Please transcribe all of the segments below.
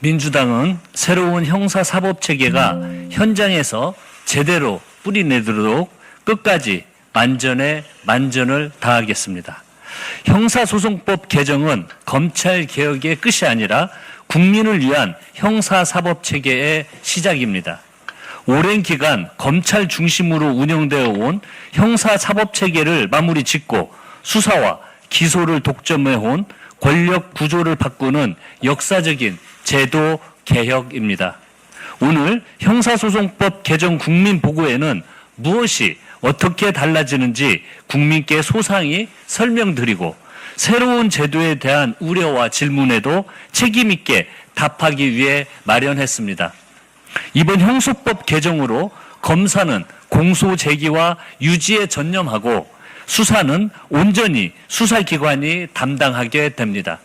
민주당은 새로운 형사사법체계가 현장에서 제대로 뿌리내도록 끝까지 만전에 만전을 다하겠습니다. 형사소송법 개정은 검찰개혁의 끝이 아니라 국민을 위한 형사사법체계의 시작입니다. 오랜 기간 검찰 중심으로 운영되어 온 형사사법체계를 마무리 짓고 수사와 기소를 독점해온 권력 구조를 바꾸는 역사적인 제도 개혁입니다. 오늘 형사소송법 개정 국민보고에는 무엇이 어떻게 달라지는지 국민께 소상히 설명드리고 새로운 제도에 대한 우려와 질문에도 책임 있게 답하기 위해 마련했습니다. 이번 형소법 개정으로 검사는 공소 제기와 유지에 전념하고 수사는 온전히 수사기관이 담당하게 됩니다.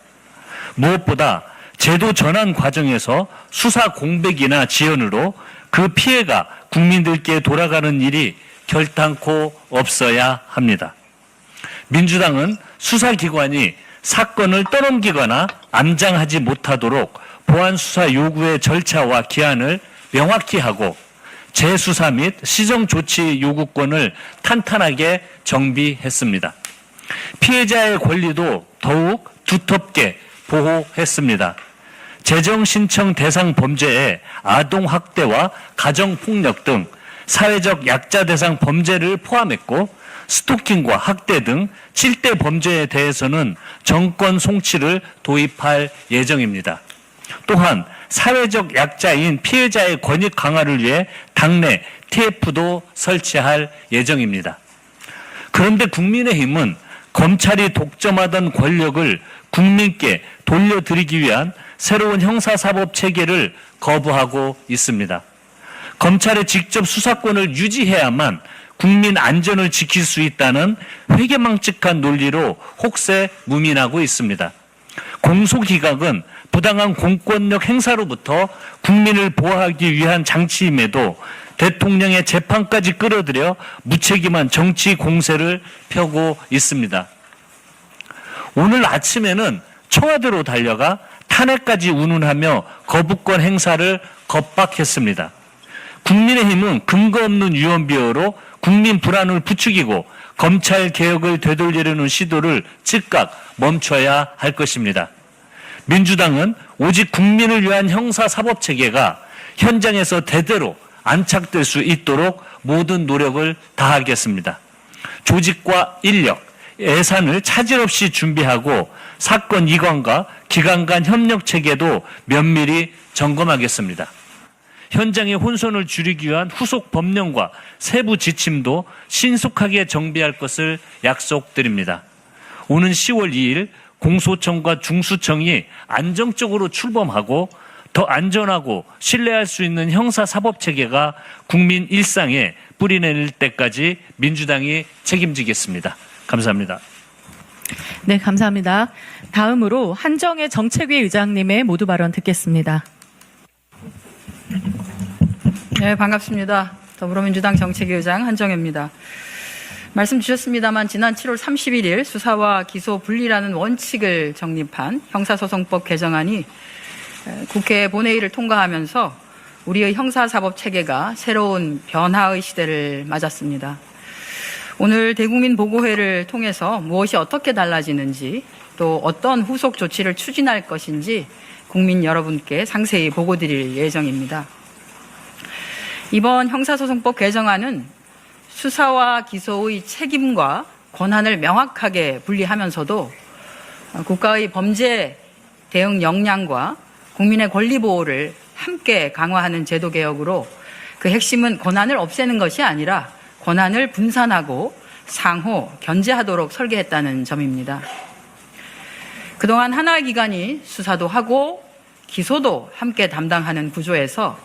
무엇보다 제도 전환 과정에서 수사 공백이나 지연으로 그 피해가 국민들께 돌아가는 일이 결탄코 없어야 합니다. 민주당은 수사기관이 사건을 떠넘기거나 암장하지 못하도록 보안수사 요구의 절차와 기한을 명확히 하고 재수사 및 시정조치 요구권을 탄탄하게 정비했습니다. 피해자의 권리도 더욱 두텁게 보호했습니다. 재정신청 대상 범죄에 아동학대와 가정폭력 등 사회적 약자 대상 범죄를 포함했고 스토킹과 학대 등 7대 범죄에 대해서는 정권 송치를 도입할 예정입니다. 또한 사회적 약자인 피해자의 권익 강화를 위해 당내 TF도 설치할 예정입니다. 그런데 국민의힘은 검찰이 독점하던 권력을 국민께 돌려드리기 위한 새로운 형사사법 체계를 거부하고 있습니다. 검찰의 직접 수사권을 유지해야만 국민 안전을 지킬 수 있다는 회계망측한 논리로 혹세무민하고 있습니다. 공소기각은 부당한 공권력 행사로부터 국민을 보호하기 위한 장치임에도 대통령의 재판까지 끌어들여 무책임한 정치 공세를 펴고 있습니다. 오늘 아침에는 청와대로 달려가 탄핵까지 운운하며 거부권 행사를 겁박했습니다. 국민의힘은 근거 없는 유언비어로 국민 불안을 부추기고 검찰 개혁을 되돌리려는 시도를 즉각 멈춰야 할 것입니다. 민주당은 오직 국민을 위한 형사사법체계가 현장에서 대대로 안착될 수 있도록 모든 노력을 다하겠습니다. 조직과 인력, 예산을 차질 없이 준비하고 사건 이관과 기관 간 협력 체계도 면밀히 점검하겠습니다. 현장의 혼선을 줄이기 위한 후속 법령과 세부 지침도 신속하게 정비할 것을 약속드립니다. 오는 10월 2일 공소청과 중수청이 안정적으로 출범하고 더 안전하고 신뢰할 수 있는 형사사법체계가 국민 일상에 뿌리내릴 때까지 민주당이 책임지겠습니다. 감사합니다. 네, 감사합니다. 다음으로 한정혜 정책위 의장님의 모두 발언 듣겠습니다. 네, 반갑습니다. 더불어민주당 정책위 의장 한정혜입니다. 말씀 주셨습니다만 지난 7월 31일 수사와 기소 분리라는 원칙을 정립한 형사소송법 개정안이 국회 본회의를 통과하면서 우리의 형사사법 체계가 새로운 변화의 시대를 맞았습니다. 오늘 대국민 보고회를 통해서 무엇이 어떻게 달라지는지 또 어떤 후속 조치를 추진할 것인지 국민 여러분께 상세히 보고 드릴 예정입니다. 이번 형사소송법 개정안은 수사와 기소의 책임과 권한을 명확하게 분리하면서도 국가의 범죄 대응 역량과 국민의 권리 보호를 함께 강화하는 제도 개혁으로 그 핵심은 권한을 없애는 것이 아니라 권한을 분산하고 상호 견제하도록 설계했다는 점입니다. 그동안 하나의 기관이 수사도 하고 기소도 함께 담당하는 구조에서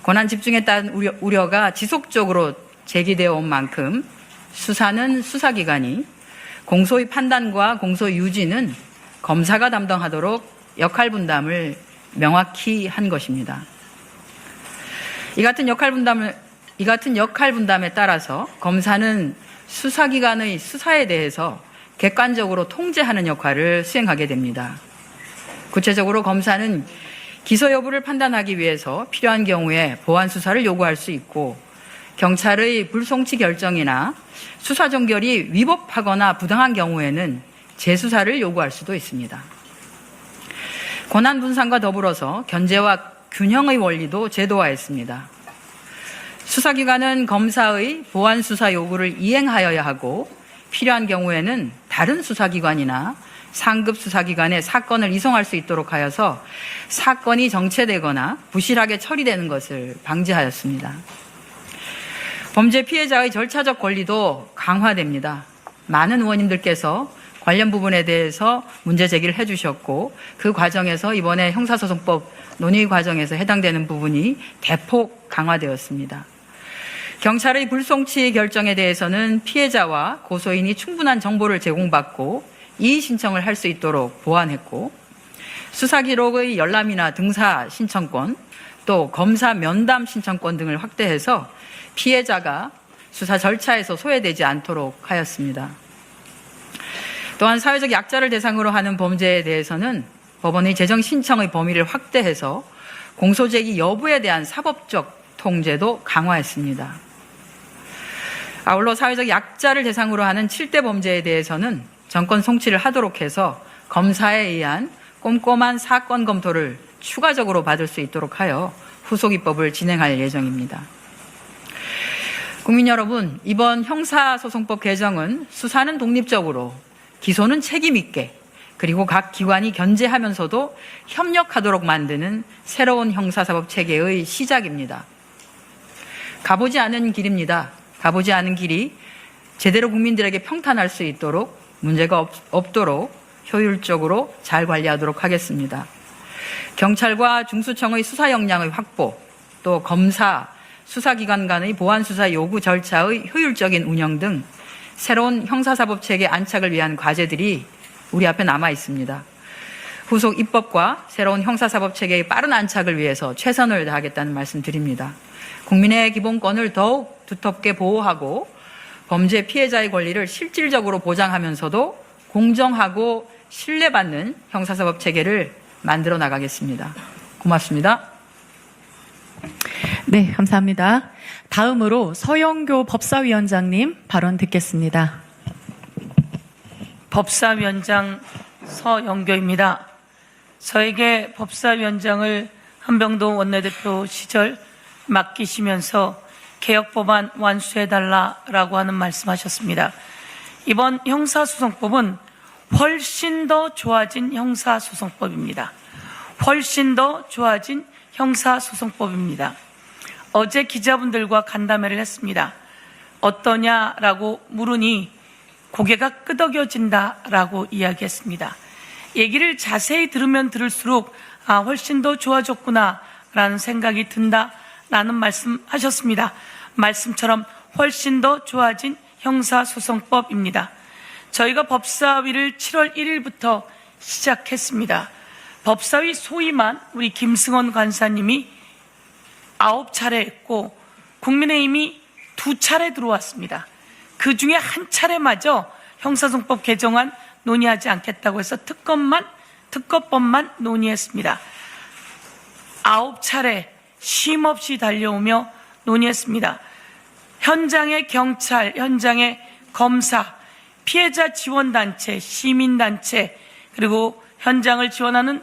권한 집중에 따른 우려가 지속적으로 제기되어 온 만큼 수사는 수사기관이, 공소의 판단과 공소 유지는 검사가 담당하도록 역할 분담을 명확히 한 것입니다. 이 같은 역할 분담에 따라서 검사는 수사기관의 수사에 대해서 객관적으로 통제하는 역할을 수행하게 됩니다. 구체적으로 검사는 기소 여부를 판단하기 위해서 필요한 경우에 보완 수사를 요구할 수 있고, 경찰의 불송치 결정이나 수사 종결이 위법하거나 부당한 경우에는 재수사를 요구할 수도 있습니다. 권한 분산과 더불어서 견제와 균형의 원리도 제도화했습니다. 수사기관은 검사의 보완 수사 요구를 이행하여야 하고, 필요한 경우에는 다른 수사기관이나 상급 수사기관에 사건을 이송할 수 있도록 하여서 사건이 정체되거나 부실하게 처리되는 것을 방지하였습니다. 범죄 피해자의 절차적 권리도 강화됩니다. 많은 의원님들께서 관련 부분에 대해서 문제 제기를 해주셨고, 그 과정에서 이번에 형사소송법 논의 과정에서 해당되는 부분이 대폭 강화되었습니다. 경찰의 불송치 결정에 대해서는 피해자와 고소인이 충분한 정보를 제공받고 이의 신청을 할 수 있도록 보완했고, 수사 기록의 열람이나 등사 신청권, 또 검사 면담 신청권 등을 확대해서 피해자가 수사 절차에서 소외되지 않도록 하였습니다. 또한 사회적 약자를 대상으로 하는 범죄에 대해서는 법원의 재정 신청의 범위를 확대해서 공소제기 여부에 대한 사법적 통제도 강화했습니다. 아울러 사회적 약자를 대상으로 하는 7대 범죄에 대해서는 정권 송치를 하도록 해서 검사에 의한 꼼꼼한 사건 검토를 추가적으로 받을 수 있도록 하여 후속 입법을 진행할 예정입니다. 국민 여러분, 이번 형사소송법 개정은 수사는 독립적으로, 기소는 책임 있게, 그리고 각 기관이 견제하면서도 협력하도록 만드는 새로운 형사사법 체계의 시작입니다. 가보지 않은 길입니다. 가보지 않은 길이 제대로 국민들에게 평탄할 수 있도록, 문제가 없도록 효율적으로 잘 관리하도록 하겠습니다. 경찰과 중수청의 수사 역량의 확보, 또 검사, 수사기관 간의 보완 수사 요구 절차의 효율적인 운영 등 새로운 형사사법체계 안착을 위한 과제들이 우리 앞에 남아 있습니다. 후속 입법과 새로운 형사사법체계의 빠른 안착을 위해서 최선을 다하겠다는 말씀 드립니다. 국민의 기본권을 더욱 두텁게 보호하고 범죄 피해자의 권리를 실질적으로 보장하면서도 공정하고 신뢰받는 형사사법체계를 만들어 나가겠습니다. 고맙습니다. 네, 감사합니다. 다음으로 서영교 법사위원장님 발언 듣겠습니다. 법사위원장 서영교입니다. 저에게 법사위원장을 한병도 원내대표 시절 맡기시면서 개혁법안 완수해달라라고 하는 말씀하셨습니다. 이번 형사소송법은 훨씬 더 좋아진 형사소송법입니다. 훨씬 더 좋아진 형사소송법입니다. 어제 기자분들과 간담회를 했습니다. 어떠냐라고 물으니 고개가 끄덕여진다라고 이야기했습니다. 얘기를 자세히 들으면 들을수록 훨씬 더 좋아졌구나라는 생각이 든다라는 말씀하셨습니다. 말씀처럼 훨씬 더 좋아진 형사소송법입니다. 저희가 법사위를 7월 1일부터 시작했습니다. 법사위 소위만 우리 김승원 간사님이 9차례 했고 국민의힘이 2차례 들어왔습니다. 그 중에 한 차례마저 형사소송법 개정안 논의하지 않겠다고 해서 특검법만 논의했습니다. 9차례 쉼없이 달려오며 논의했습니다. 현장의 경찰, 현장의 검사, 피해자 지원단체, 시민단체, 그리고 현장을 지원하는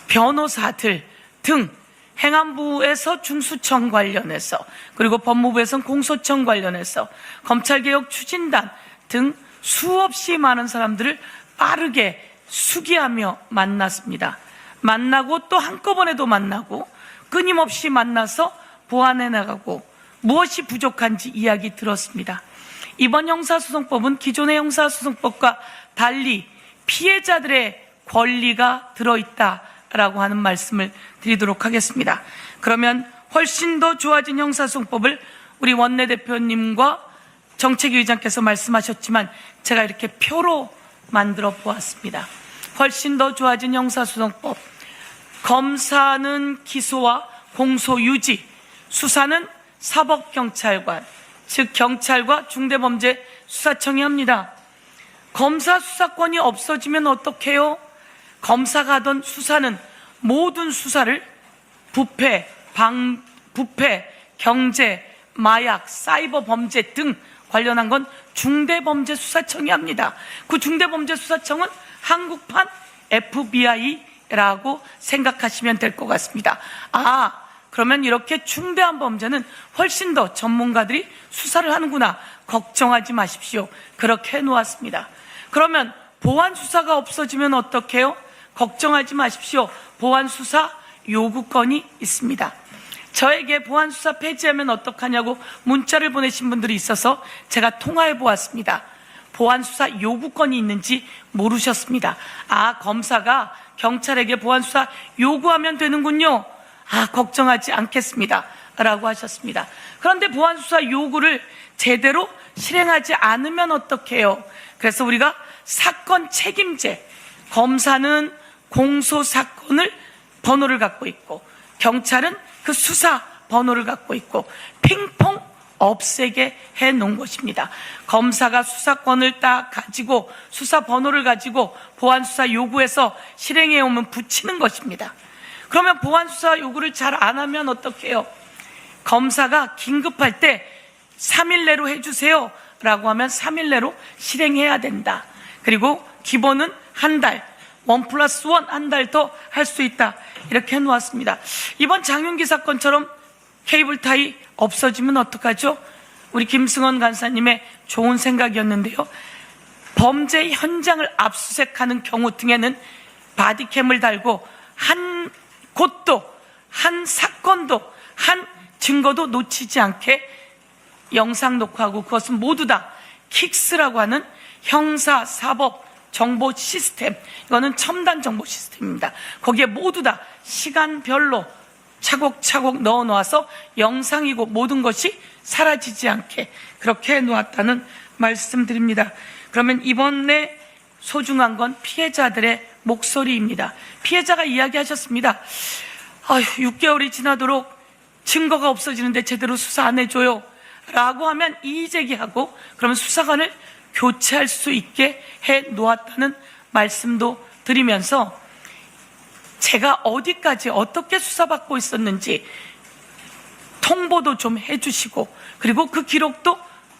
변호사들 등 행안부에서 중수청 관련해서, 그리고 법무부에서는 공소청 관련해서, 검찰개혁 추진단 등 수없이 많은 사람들을 빠르게 수기하며 만났습니다. 만나고 또 한꺼번에도 만나고 끊임없이 만나서 보완해 나가고 무엇이 부족한지 이야기 들었습니다. 이번 형사소송법은 기존의 형사소송법과 달리 피해자들의 권리가 들어있다라고 하는 말씀을 드리도록 하겠습니다. 그러면 훨씬 더 좋아진 형사소송법을 우리 원내대표님과 정책위 의장께서 말씀하셨지만 제가 이렇게 표로 만들어 보았습니다. 훨씬 더 좋아진 형사소송법. 검사는 기소와 공소 유지, 수사는 사법경찰관, 즉 경찰과 중대범죄수사청이 합니다. 검사 수사권이 없어지면 어떡해요? 검사가 하던 수사는 모든 수사를 부패, 경제, 마약, 사이버 범죄 등 관련한 건 중대범죄수사청이 합니다. 그 중대범죄수사청은 한국판 FBI라고 생각하시면 될 것 같습니다. 그러면 이렇게 중대한 범죄는 훨씬 더 전문가들이 수사를 하는구나. 걱정하지 마십시오. 그렇게 해놓았습니다. 그러면 보안수사가 없어지면 어떡해요? 걱정하지 마십시오. 보안수사 요구권이 있습니다. 저에게 보안수사 폐지하면 어떡하냐고 문자를 보내신 분들이 있어서 제가 통화해 보았습니다. 보안수사 요구권이 있는지 모르셨습니다. 검사가 경찰에게 보안수사 요구하면 되는군요. 걱정하지 않겠습니다. 라고 하셨습니다. 그런데 보안수사 요구를 제대로 실행하지 않으면 어떡해요? 그래서 우리가 사건 책임제, 검사는 공소사건을 번호를 갖고 있고 경찰은 그 수사 번호를 갖고 있고 핑퐁 없애게 해놓은 것입니다. 검사가 수사권을 딱 가지고 수사 번호를 가지고 보안수사 요구해서 실행해오면 붙이는 것입니다. 그러면 보안수사 요구를 잘 안 하면 어떡해요? 검사가 긴급할 때 3일 내로 해주세요 라고 하면 3일 내로 실행해야 된다. 그리고 기본은 한 달, 1+1 한 달 더 할 수 있다. 이렇게 해놓았습니다. 이번 장윤기 사건처럼 케이블타이 없어지면 어떡하죠? 우리 김승원 간사님의 좋은 생각이었는데요. 범죄 현장을 압수수색하는 경우 등에는 바디캠을 달고 한 곳도, 한 사건도, 한 증거도 놓치지 않게 영상 녹화하고 그것은 모두 다 킥스라고 하는 형사사법 정보 시스템, 이거는 첨단 정보 시스템입니다. 거기에 모두 다 시간별로 차곡차곡 넣어 놓아서 영상이고 모든 것이 사라지지 않게 그렇게 해놓았다는 말씀드립니다. 그러면 이번에 소중한 건 피해자들의 목소리입니다. 피해자가 이야기하셨습니다. 6개월이 지나도록 증거가 없어지는데 제대로 수사 안 해줘요 라고 하면 이의제기하고 그러면 수사관을 교체할 수 있게 해 놓았다는 말씀도 드리면서 제가 어디까지 어떻게 수사받고 있었는지 통보도 좀 해주시고 그리고 그 기록도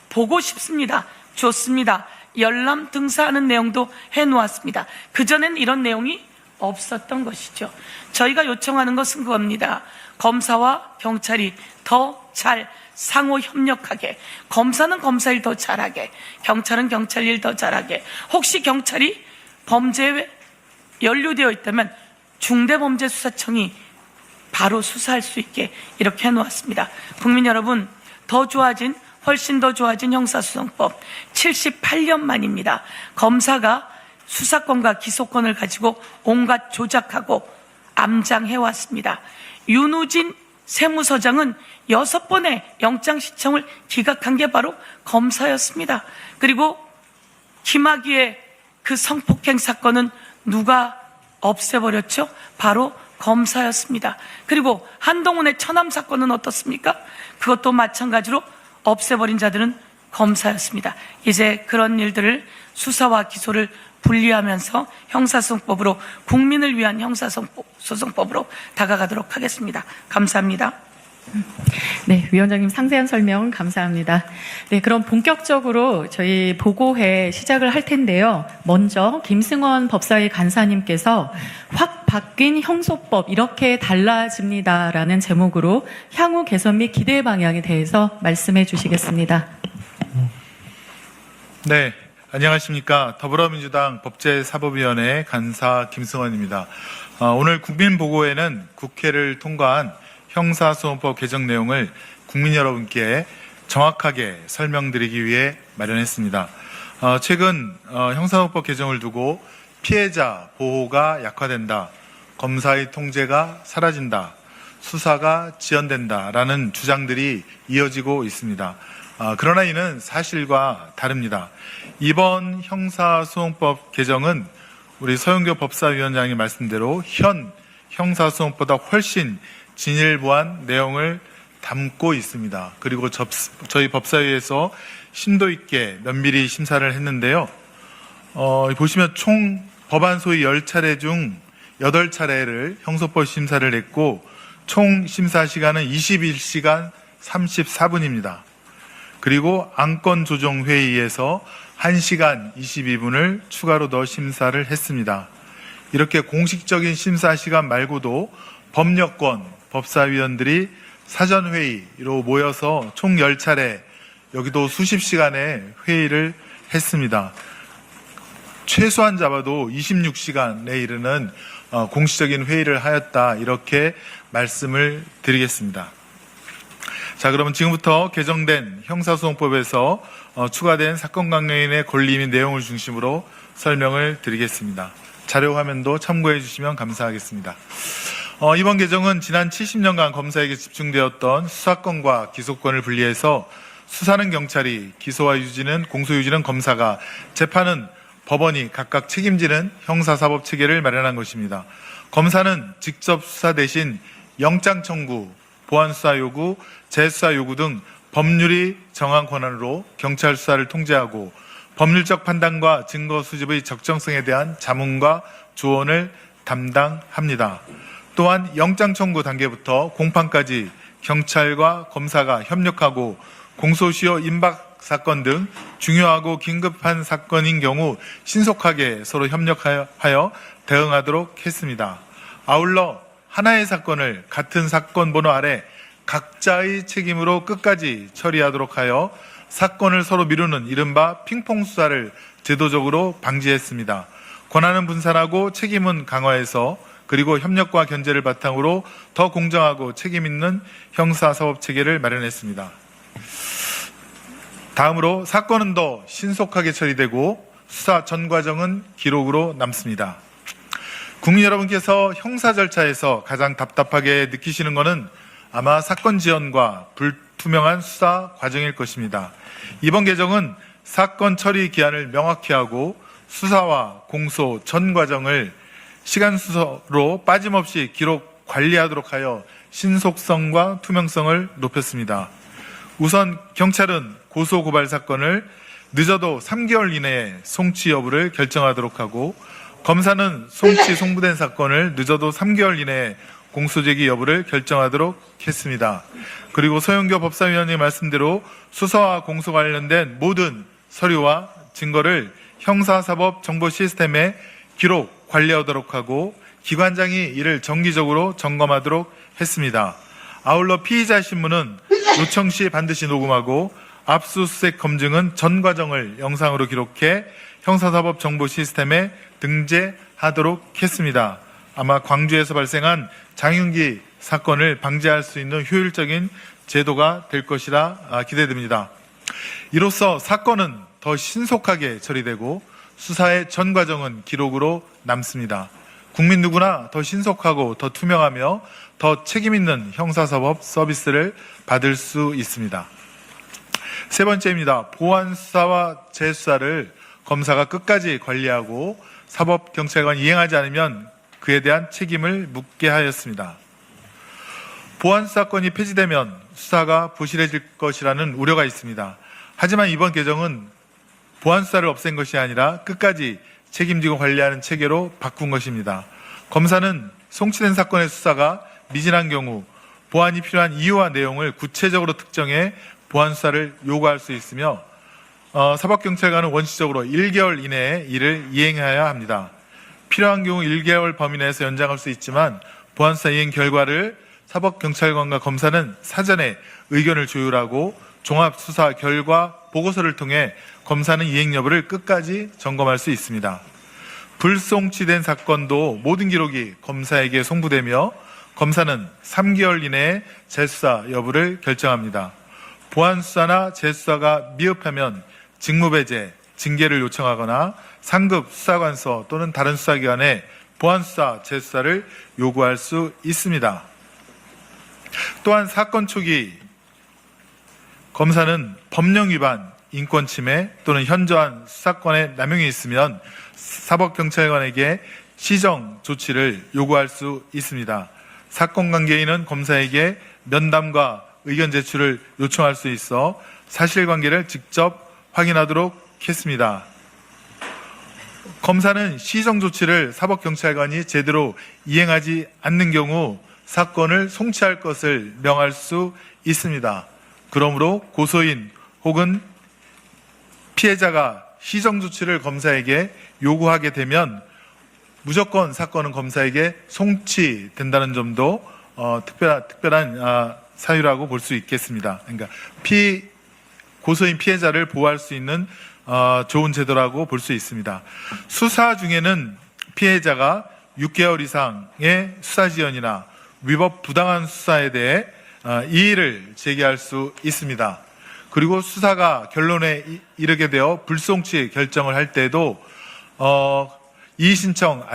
보고 싶습니다. 좋습니다. 열람 등사하는 내용도 해놓았습니다. 그전엔 이런 내용이 없었던 것이죠. 저희가 요청하는 것은 그겁니다. 검사와 경찰이 더 잘 상호 협력하게, 검사는 검사 일 더 잘하게, 경찰은 경찰 일 더 잘하게, 혹시 경찰이 범죄에 연루되어 있다면 중대범죄수사청이 바로 수사할 수 있게 이렇게 해놓았습니다. 국민 여러분, 훨씬 더 좋아진 형사소송법 78년 만입니다. 검사가 수사권과 기소권을 가지고 온갖 조작하고 암장해왔습니다. 윤우진 세무서장은 6번의 영장시청을 기각한 게 바로 검사였습니다. 그리고 김학의의 그 성폭행 사건은 누가 없애버렸죠? 바로 검사였습니다. 그리고 한동훈의 처남 사건은 어떻습니까? 그것도 마찬가지로 없애버린 자들은 검사였습니다. 이제 그런 일들을 수사와 기소를 분리하면서 형사소송법으로 국민을 위한 형사소송법으로 다가가도록 하겠습니다. 감사합니다. 네, 위원장님 상세한 설명 감사합니다. 네, 그럼 본격적으로 저희 보고회 시작을 할 텐데요. 먼저 김승원 법사위 간사님께서 확 바뀐 형소법 이렇게 달라집니다라는 제목으로 향후 개선 및 기대 방향에 대해서 말씀해 주시겠습니다. 네, 안녕하십니까. 더불어민주당 법제사법위원회 간사 김승원입니다. 오늘 국민보고회는 국회를 통과한 형사소송법 개정 내용을 국민 여러분께 정확하게 설명드리기 위해 마련했습니다. 최근 형사소송법 개정을 두고 피해자 보호가 약화된다, 검사의 통제가 사라진다, 수사가 지연된다라는 주장들이 이어지고 있습니다. 그러나 이는 사실과 다릅니다. 이번 형사소송법 개정은 우리 서영교 법사위원장님 말씀대로 현 형사소송보다 훨씬 진일보한 내용을 담고 있습니다. 그리고 저희 법사위에서 심도 있게 면밀히 심사를 했는데요. 보시면 총 법안 소위 10차례 중 8차례를 형소법 심사를 했고 총 심사 시간은 21시간 34분입니다. 그리고 안건 조정 회의에서 1시간 22분을 추가로 더 심사를 했습니다. 이렇게 공식적인 심사 시간 말고도 법력권 법사위원들이 사전회의로 모여서 총 10차례, 여기도 수십 시간의 회의를 했습니다. 최소한 잡아도 26시간에 이르는 공식적인 회의를 하였다, 이렇게 말씀을 드리겠습니다. 자, 그러면 지금부터 개정된 형사소송법에서 추가된 사건 강령인의 권리 및 내용을 중심으로 설명을 드리겠습니다. 자료 화면도 참고해 주시면 감사하겠습니다. 이번 개정은 지난 70년간 검사에게 집중되었던 수사권과 기소권을 분리해서 수사는 경찰이, 기소와 유지는, 공소 유지는 검사가, 재판은 법원이 각각 책임지는 형사사법 체계를 마련한 것입니다. 검사는 직접 수사 대신 영장 청구, 보안 수사 요구, 재수사 요구 등 법률이 정한 권한으로 경찰 수사를 통제하고 법률적 판단과 증거 수집의 적정성에 대한 자문과 조언을 담당합니다. 또한 영장 청구 단계부터 공판까지 경찰과 검사가 협력하고 공소시효 임박 사건 등 중요하고 긴급한 사건인 경우 신속하게 서로 협력하여 대응하도록 했습니다. 아울러 하나의 사건을 같은 사건 번호 아래 각자의 책임으로 끝까지 처리하도록 하여 사건을 서로 미루는 이른바 핑퐁 수사를 제도적으로 방지했습니다. 권한은 분산하고 책임은 강화해서, 그리고 협력과 견제를 바탕으로 더 공정하고 책임 있는 형사사법 체계를 마련했습니다. 다음으로 사건은 더 신속하게 처리되고 수사 전 과정은 기록으로 남습니다. 국민 여러분께서 형사 절차에서 가장 답답하게 느끼시는 것은 아마 사건 지연과 불투명한 수사 과정일 것입니다. 이번 개정은 사건 처리 기한을 명확히 하고 수사와 공소 전 과정을 시간 순서로 빠짐없이 기록 관리하도록 하여 신속성과 투명성을 높였습니다. 우선 경찰은 고소 고발 사건을 늦어도 3개월 이내에 송치 여부를 결정하도록 하고, 검사는 송치 송부된 사건을 늦어도 3개월 이내에 공소제기 여부를 결정하도록 했습니다. 그리고 서영교 법사위원님 말씀대로 수사와 공소 관련된 모든 서류와 증거를 형사사법 정보 시스템에 기록 관리하도록 하고 기관장이 이를 정기적으로 점검하도록 했습니다. 아울러 피의자 신문은 요청 시 반드시 녹음하고 압수수색 검증은 전 과정을 영상으로 기록해 형사사법 정보 시스템에 등재하도록 했습니다. 아마 광주에서 발생한 장윤기 사건을 방지할 수 있는 효율적인 제도가 될 것이라 기대됩니다. 이로써 사건은 더 신속하게 처리되고 수사의 전 과정은 기록으로 남습니다. 국민 누구나 더 신속하고 더 투명하며 더 책임있는 형사사법 서비스를 받을 수 있습니다. 세 번째입니다. 보안 수사와 재수사를 검사가 끝까지 관리하고 사법경찰관이 이행하지 않으면 그에 대한 책임을 묻게 하였습니다. 보안 수사권이 폐지되면 수사가 부실해질 것이라는 우려가 있습니다. 하지만 이번 개정은 보안 수사를 없앤 것이 아니라 끝까지 책임지고 관리하는 체계로 바꾼 것입니다. 검사는 송치된 사건의 수사가 미진한 경우 보안이 필요한 이유와 내용을 구체적으로 특정해 보안 수사를 요구할 수 있으며, 사법경찰관은 원칙적으로 1개월 이내에 이를 이행해야 합니다. 필요한 경우 1개월 범위 내에서 연장할 수 있지만 보안 수사 이행 결과를 사법경찰관과 검사는 사전에 의견을 조율하고 종합수사 결과 보고서를 통해 검사는 이행 여부를 끝까지 점검할 수 있습니다. 불송치된 사건도 모든 기록이 검사에게 송부되며 검사는 3개월 이내에 재수사 여부를 결정합니다. 보안수사나 재수사가 미흡하면 직무배제, 징계를 요청하거나 상급 수사관서 또는 다른 수사기관에 보안수사, 재수사를 요구할 수 있습니다. 또한 사건 초기 검사는 법령 위반, 인권침해 또는 현저한 수사권의 남용이 있으면 사법경찰관에게 시정 조치를 요구할 수 있습니다. 사건 관계인은 검사에게 면담과 의견 제출을 요청할 수 있어 사실관계를 직접 확인하도록 했습니다. 검사는 시정 조치를 사법경찰관이 제대로 이행하지 않는 경우 사건을 송치할 것을 명할 수 있습니다. 그러므로 고소인 혹은 피해자가 시정 조치를 검사에게 요구하게 되면 무조건 사건은 검사에게 송치된다는 점도 특별한 사유라고 볼 수 있겠습니다. 그러니까 고소인 피해자를 보호할 수 있는 좋은 제도라고 볼 수 있습니다. 수사 중에는 피해자가 6개월 이상의 수사 지연이나 위법 부당한 수사에 대해 이의를 제기할 수 있습니다. 그리고 수사가 결론에 이르게 되어 불송치 결정을 할 때도 이의 신청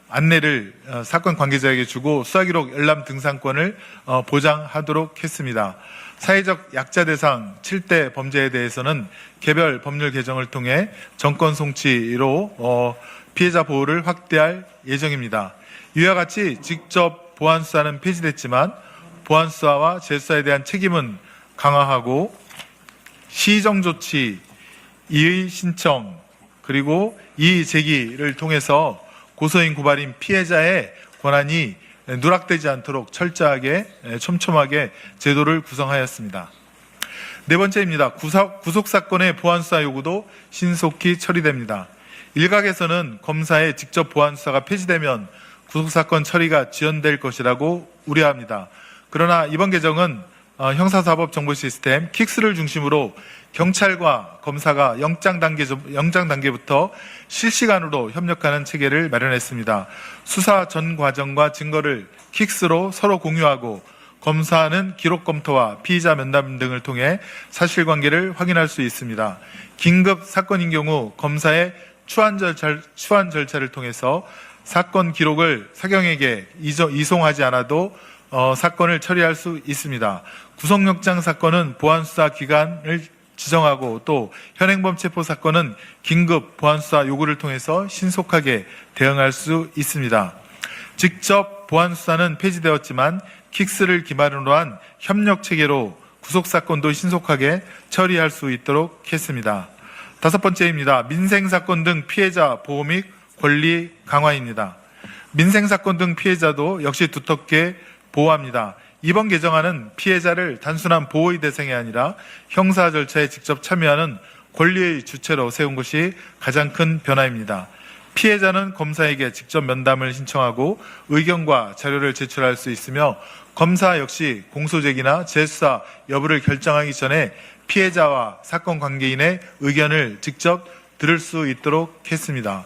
안내를 사건 관계자에게 주고 수사기록 열람 등산권을 보장하도록 했습니다. 사회적 약자 대상 7대 범죄에 대해서는 개별 법률 개정을 통해 정권 송치로 피해자 보호를 확대할 예정입니다. 이와 같이 직접 보안 수사는 폐지됐지만 보안 수사와 재수사에 대한 책임은 강화하고 시정 조치, 이의 신청 그리고 이의 제기를 통해서 고소인 고발인 피해자의 권한이 누락되지 않도록 철저하게 촘촘하게 제도를 구성하였습니다. 네 번째입니다. 구속사건의 보안수사 요구도 신속히 처리됩니다. 일각에서는 검사의 직접 보안수사가 폐지되면 구속사건 처리가 지연될 것이라고 우려합니다. 그러나 이번 개정은 형사사법정보시스템 킥스를 중심으로 경찰과 검사가 영장 단계부터 실시간으로 협력하는 체계를 마련했습니다. 수사 전 과정과 증거를 킥스로 서로 공유하고 검사는 기록 검토와 피의자 면담 등을 통해 사실관계를 확인할 수 있습니다. 긴급 사건인 경우 검사의 추한 절차를 통해서 사건 기록을 사경에게 이송하지 않아도 사건을 처리할 수 있습니다. 구속영장 사건은 보안수사 기관을 지정하고 또 현행범 체포 사건은 긴급 보안수사 요구를 통해서 신속하게 대응할 수 있습니다. 직접 보안수사는 폐지되었지만 킥스를 기반으로 한 협력 체계로 구속사건도 신속하게 처리할 수 있도록 했습니다. 다섯 번째입니다. 민생사건 등 피해자 보호 및 권리 강화입니다. 민생사건 등 피해자도 역시 두텁게 보호합니다. 이번 개정안은 피해자를 단순한 보호의 대상이 아니라 형사 절차에 직접 참여하는 권리의 주체로 세운 것이 가장 큰 변화입니다. 피해자는 검사에게 직접 면담을 신청하고 의견과 자료를 제출할 수 있으며 검사 역시 공소제기나 재수사 여부를 결정하기 전에 피해자와 사건 관계인의 의견을 직접 들을 수 있도록 했습니다.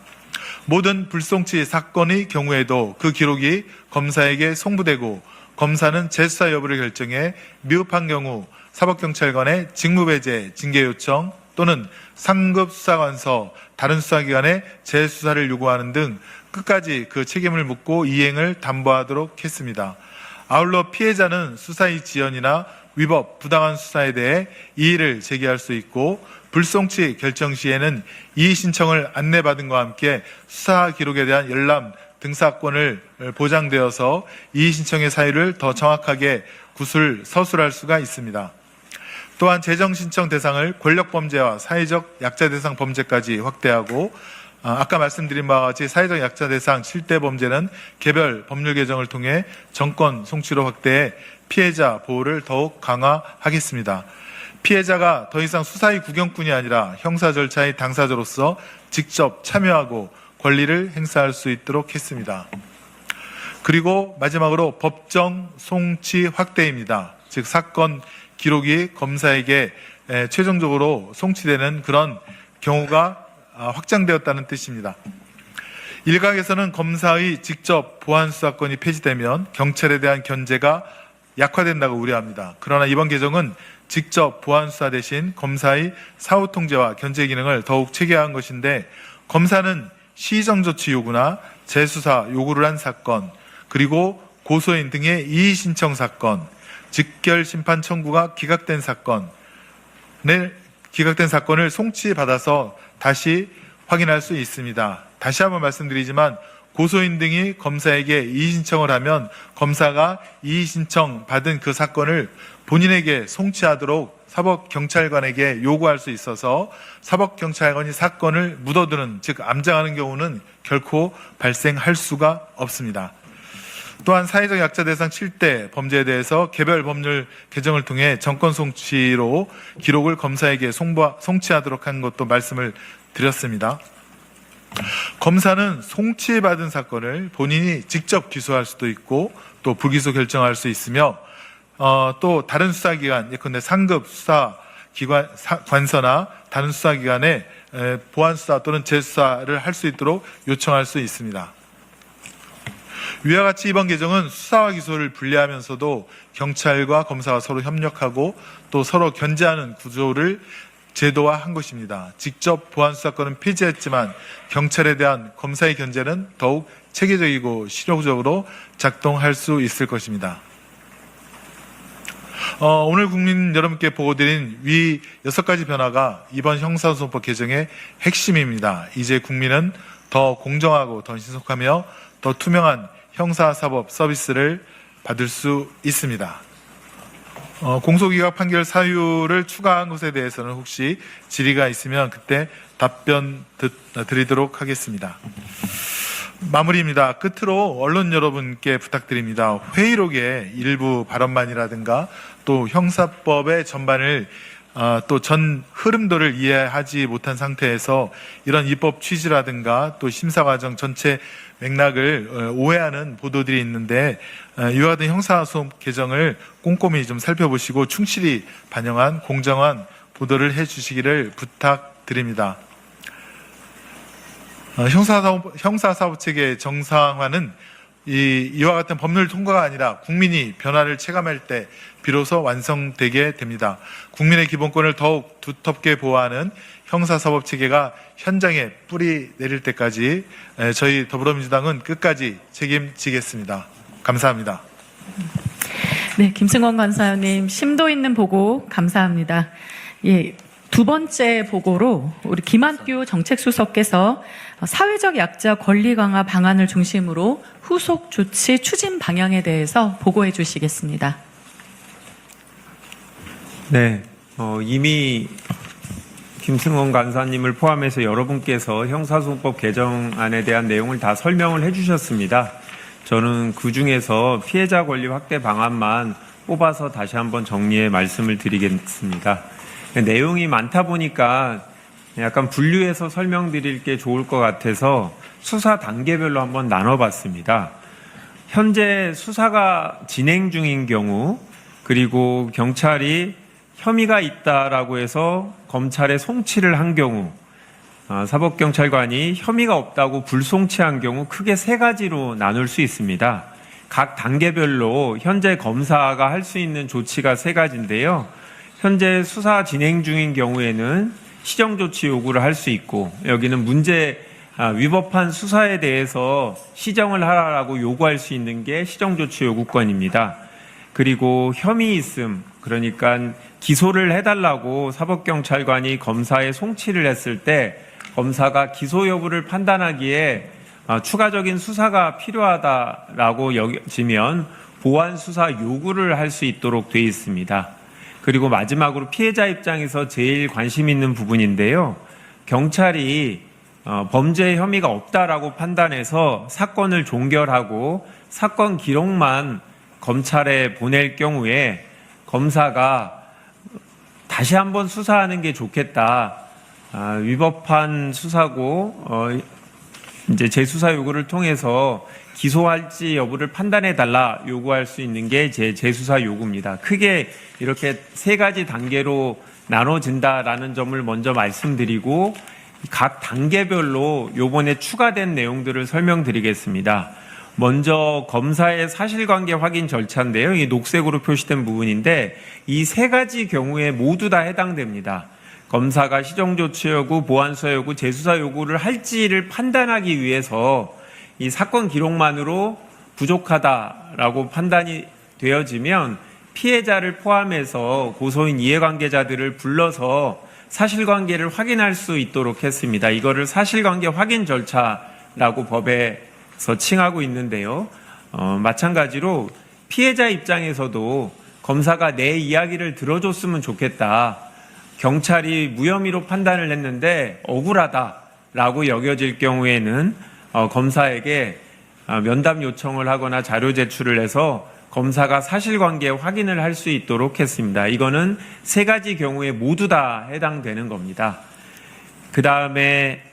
모든 불송치 사건의 경우에도 그 기록이 검사에게 송부되고 검사는 재수사 여부를 결정해 미흡한 경우 사법경찰관의 직무배제, 징계 요청 또는 상급 수사관서, 다른 수사기관에 재수사를 요구하는 등 끝까지 그 책임을 묻고 이행을 담보하도록 했습니다. 아울러 피해자는 수사의 지연이나 위법, 부당한 수사에 대해 이의를 제기할 수 있고 불송치 결정 시에는 이의 신청을 안내받은 것과 함께 수사 기록에 대한 열람, 등사권을 보장되어서 이의 신청의 사유를 더 정확하게 서술할 수가 있습니다. 또한 재정 신청 대상을 권력범죄와 사회적 약자 대상 범죄까지 확대하고 아까 말씀드린 바와 같이 사회적 약자 대상 7대 범죄는 개별 법률 개정을 통해 정권 송치로 확대해 피해자 보호를 더욱 강화하겠습니다. 피해자가 더 이상 수사의 구경꾼이 아니라 형사 절차의 당사자로서 직접 참여하고 권리를 행사할 수 있도록 했습니다. 그리고 마지막으로 법정 송치 확대입니다. 즉 사건 기록이 검사에게 최종적으로 송치되는 그런 경우가 확장되었다는 뜻입니다. 일각에서는 검사의 직접 보안 수사권이 폐지되면 경찰에 대한 견제가 약화된다고 우려합니다. 그러나 이번 개정은 직접 보안 수사 대신 검사의 사후 통제와 견제 기능을 더욱 체계화한 것인데 검사는 시정조치 요구나 재수사 요구를 한 사건, 그리고 고소인 등의 이의 신청 사건, 직결 심판 청구가 기각된 사건을 송치받아서 다시 확인할 수 있습니다. 다시 한번 말씀드리지만 고소인 등이 검사에게 이의 신청을 하면 검사가 이의 신청 받은 그 사건을 본인에게 송치하도록 사법경찰관에게 요구할 수 있어서 사법경찰관이 사건을 묻어두는, 즉 암장하는 경우는 결코 발생할 수가 없습니다. 또한 사회적 약자 대상 7대 범죄에 대해서 개별 법률 개정을 통해 정권 송치로 기록을 검사에게 송치하도록 한 것도 말씀을 드렸습니다. 검사는 송치받은 사건을 본인이 직접 기소할 수도 있고 또 불기소 결정할 수 있으며 또 다른 수사기관, 예컨대 상급 수사기관, 관서나 다른 수사기관에 보안수사 또는 재수사를 할 수 있도록 요청할 수 있습니다. 위와 같이 이번 개정은 수사와 기소를 분리하면서도 경찰과 검사가 서로 협력하고 또 서로 견제하는 구조를 제도화한 것입니다. 직접 보안수사권은 폐지했지만 경찰에 대한 검사의 견제는 더욱 체계적이고 실효적으로 작동할 수 있을 것입니다. 오늘 국민 여러분께 보고드린 위 6가지 변화가 이번 형사소송법 개정의 핵심입니다. 이제 국민은 더 공정하고 더 신속하며 더 투명한 형사사법 서비스를 받을 수 있습니다. 공소기각 판결 사유를 추가한 것에 대해서는 혹시 질의가 있으면 그때 답변 드리도록 하겠습니다. 마무리입니다. 끝으로 언론 여러분께 부탁드립니다. 회의록의 일부 발언만이라든가 또 형사법의 전반을 또 전 흐름도를 이해하지 못한 상태에서 이런 입법 취지라든가 또 심사 과정 전체 맥락을 오해하는 보도들이 있는데 이와 같은 형사소송 개정을 꼼꼼히 좀 살펴보시고 충실히 반영한 공정한 보도를 해주시기를 부탁드립니다. 형사사법체계 정상화는 이와 같은 법률 통과가 아니라 국민이 변화를 체감할 때 비로소 완성되게 됩니다. 국민의 기본권을 더욱 두텁게 보호하는 형사사법체계가 현장에 뿌리 내릴 때까지 저희 더불어민주당은 끝까지 책임지겠습니다. 감사합니다. 네, 김승원 간사님 심도 있는 보고 감사합니다. 예, 두 번째 보고로 우리 김한규 정책수석께서 사회적 약자 권리 강화 방안을 중심으로 후속 조치 추진 방향에 대해서 보고해 주시겠습니다. 네, 이미 김승원 간사님을 포함해서 여러분께서 형사소송법 개정안에 대한 내용을 다 설명을 해주셨습니다. 저는 그 중에서 피해자 권리 확대 방안만 뽑아서 다시 한번 정리해 말씀을 드리겠습니다. 내용이 많다 보니까 약간 분류해서 설명드릴 게 좋을 것 같아서 수사 단계별로 한번 나눠봤습니다. 현재 수사가 진행 중인 경우, 그리고 경찰이 혐의가 있다라고 해서 검찰에 송치를 한 경우, 사법경찰관이 혐의가 없다고 불송치한 경우 크게 세 가지로 나눌 수 있습니다. 각 단계별로 현재 검사가 할 수 있는 조치가 세 가지인데요. 현재 수사 진행 중인 경우에는 시정조치 요구를 할 수 있고, 여기는 문제 위법한 수사에 대해서 시정을 하라고 요구할 수 있는 게 시정조치 요구권입니다. 그리고 혐의 있음, 그러니까 기소를 해달라고 사법경찰관이 검사에 송치를 했을 때 검사가 기소 여부를 판단하기에 추가적인 수사가 필요하다라고 여겨지면 보완 수사 요구를 할 수 있도록 되어 있습니다. 그리고 마지막으로 피해자 입장에서 제일 관심 있는 부분인데요. 경찰이 범죄 혐의가 없다라고 판단해서 사건을 종결하고 사건 기록만 검찰에 보낼 경우에 검사가 다시 한번 수사하는 게 좋겠다. 위법한 수사고 이제 재수사 요구를 통해서 기소할지 여부를 판단해 달라 요구할 수 있는 게 제 재수사 요구입니다. 크게 이렇게 세 가지 단계로 나눠진다라는 점을 먼저 말씀드리고 각 단계별로 요번에 추가된 내용들을 설명드리겠습니다. 먼저 검사의 사실관계 확인 절차인데요. 이 녹색으로 표시된 부분인데 이 세 가지 경우에 모두 다 해당됩니다. 검사가 시정조치 요구, 보완수사 요구, 재수사 요구를 할지를 판단하기 위해서 이 사건 기록만으로 부족하다라고 판단이 되어지면 피해자를 포함해서 고소인 이해관계자들을 불러서 사실관계를 확인할 수 있도록 했습니다. 이거를 사실관계 확인 절차라고 법에서 칭하고 있는데요. 마찬가지로 피해자 입장에서도 검사가 내 이야기를 들어줬으면 좋겠다. 경찰이 무혐의로 판단을 했는데 억울하다라고 여겨질 경우에는 검사에게 면담 요청을 하거나 자료 제출을 해서 검사가 사실관계 확인을 할 수 있도록 했습니다. 이거는 세 가지 경우에 모두 다 해당되는 겁니다. 그 다음에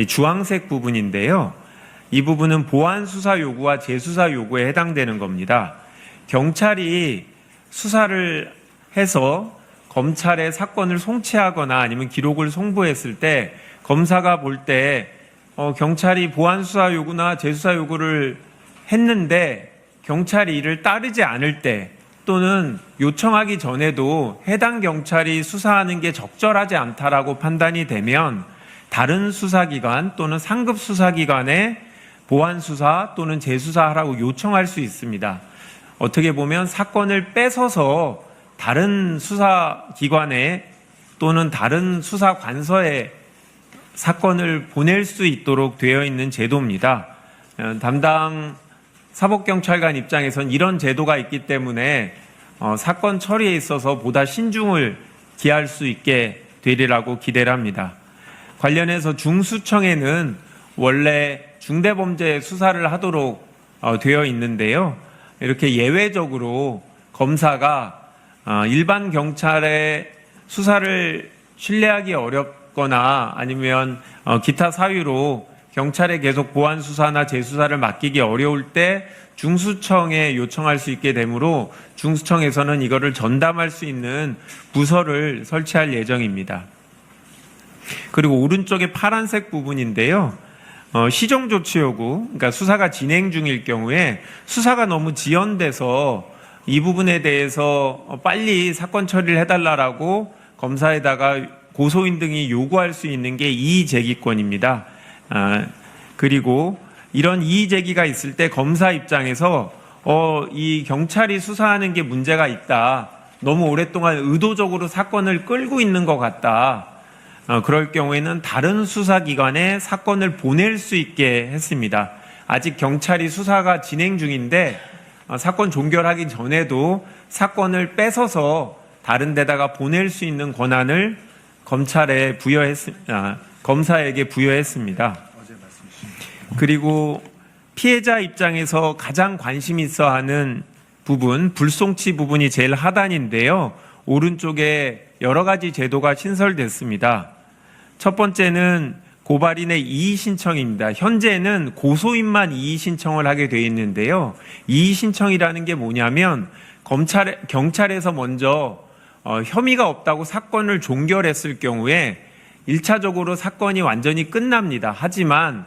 주황색 부분인데요. 이 부분은 보안 수사 요구와 재수사 요구에 해당되는 겁니다. 경찰이 수사를 해서 검찰에 사건을 송치하거나 아니면 기록을 송부했을 때 검사가 볼 때 경찰이 보안 수사 요구나 재수사 요구를 했는데 경찰이 이를 따르지 않을 때 또는 요청하기 전에도 해당 경찰이 수사하는 게 적절하지 않다라고 판단이 되면 다른 수사기관 또는 상급 수사기관에 보안 수사 또는 재수사하라고 요청할 수 있습니다. 어떻게 보면 사건을 뺏어서 다른 수사기관에 또는 다른 수사관서에 사건을 보낼 수 있도록 되어 있는 제도입니다. 담당 사법경찰관 입장에선 이런 제도가 있기 때문에 사건 처리에 있어서 보다 신중을 기할 수 있게 되리라고 기대를 합니다. 관련해서 중수청에는 원래 중대범죄 수사를 하도록 되어 있는데요. 이렇게 예외적으로 검사가 일반 경찰의 수사를 신뢰하기 어렵거나 아니면 기타 사유로 경찰에 계속 보안 수사나 재수사를 맡기기 어려울 때 중수청에 요청할 수 있게 되므로 중수청에서는 이거를 전담할 수 있는 부서를 설치할 예정입니다. 그리고 오른쪽에 파란색 부분인데요. 시정조치 요구, 그러니까 수사가 진행 중일 경우에 수사가 너무 지연돼서 이 부분에 대해서 빨리 사건 처리를 해달라고 검사에다가 고소인 등이 요구할 수 있는 게 이의제기권입니다. 그리고 이런 이의제기가 있을 때 검사 입장에서 이 경찰이 수사하는 게 문제가 있다. 너무 오랫동안 의도적으로 사건을 끌고 있는 것 같다. 그럴 경우에는 다른 수사기관에 사건을 보낼 수 있게 했습니다. 아직 경찰이 수사가 진행 중인데 사건 종결하기 전에도 사건을 뺏어서 다른 데다가 보낼 수 있는 권한을 검사에게 부여했습니다. 그리고 피해자 입장에서 가장 관심 있어 하는 부분, 불송치 부분이 제일 하단인데요. 오른쪽에 여러 가지 제도가 신설됐습니다. 첫 번째는 고발인의 이의 신청입니다. 현재는 고소인만 이의 신청을 하게 되어 있는데요. 이의 신청이라는 게 뭐냐면 경찰에서 먼저 혐의가 없다고 사건을 종결했을 경우에 1차적으로 사건이 완전히 끝납니다. 하지만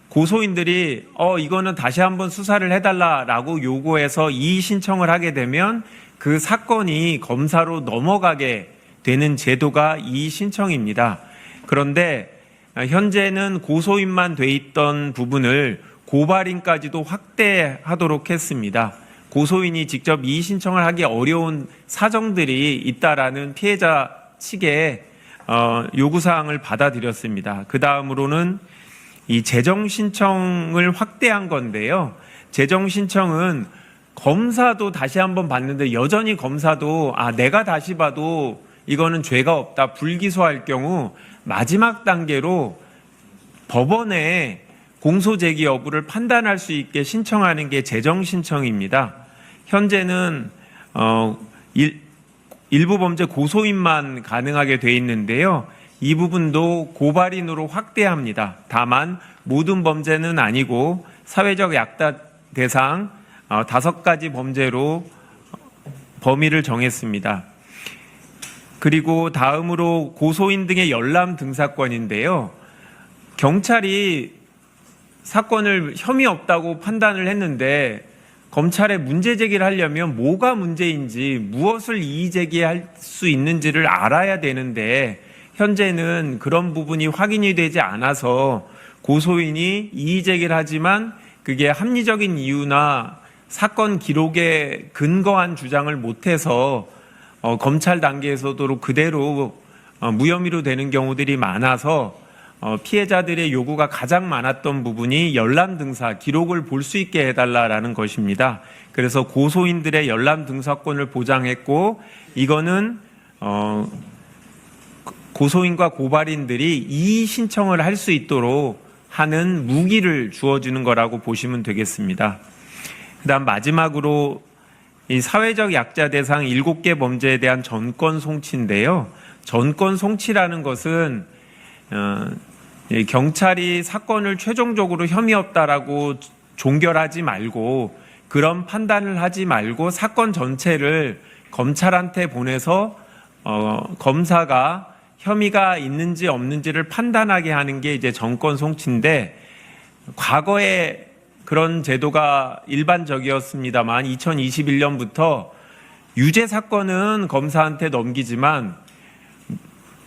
고소인들이 이거는 다시 한번 수사를 해달라라고 요구해서 이의 신청을 하게 되면 그 사건이 검사로 넘어가게 되는 제도가 이의 신청입니다. 그런데 현재는 고소인만 돼 있던 부분을 고발인까지도 확대하도록 했습니다. 고소인이 직접 이의 신청을 하기 어려운 사정들이 있다라는 피해자 측의 요구사항을 받아들였습니다. 그 다음으로는 이 재정신청을 확대한 건데요. 재정신청은 검사도 다시 한번 봤는데 여전히 검사도 내가 다시 봐도 이거는 죄가 없다, 불기소할 경우 마지막 단계로 법원에 공소제기 여부를 판단할 수 있게 신청하는 게 재정신청입니다. 현재는 일부 범죄 고소인만 가능하게 돼 있는데요. 이 부분도 고발인으로 확대합니다. 다만 모든 범죄는 아니고 사회적 약자 대상 5가지 범죄로 범위를 정했습니다. 그리고 다음으로 고소인 등의 열람 등사권인데요. 경찰이 사건을 혐의 없다고 판단을 했는데 검찰에 문제 제기를 하려면 뭐가 문제인지 무엇을 이의 제기할 수 있는지를 알아야 되는데 현재는 그런 부분이 확인이 되지 않아서 고소인이 이의 제기를 하지만 그게 합리적인 이유나 사건 기록에 근거한 주장을 못해서 검찰 단계에서도 그대로 무혐의로 되는 경우들이 많아서 피해자들의 요구가 가장 많았던 부분이 열람 등사 기록을 볼 수 있게 해달라라는 것입니다. 그래서 고소인들의 열람 등사권을 보장했고, 이거는 고소인과 고발인들이 이의 신청을 할 수 있도록 하는 무기를 주어주는 거라고 보시면 되겠습니다. 그다음 마지막으로 이 사회적 약자 대상 7개 범죄에 대한 전권 송치인데요. 전권 송치라는 것은 경찰이 사건을 최종적으로 혐의 없다라고 종결하지 말고, 그런 판단을 하지 말고 사건 전체를 검찰한테 보내서 검사가 혐의가 있는지 없는지를 판단하게 하는 게 이제 전권 송치인데, 과거에 그런 제도가 일반적이었습니다만 2021년부터 유죄 사건은 검사한테 넘기지만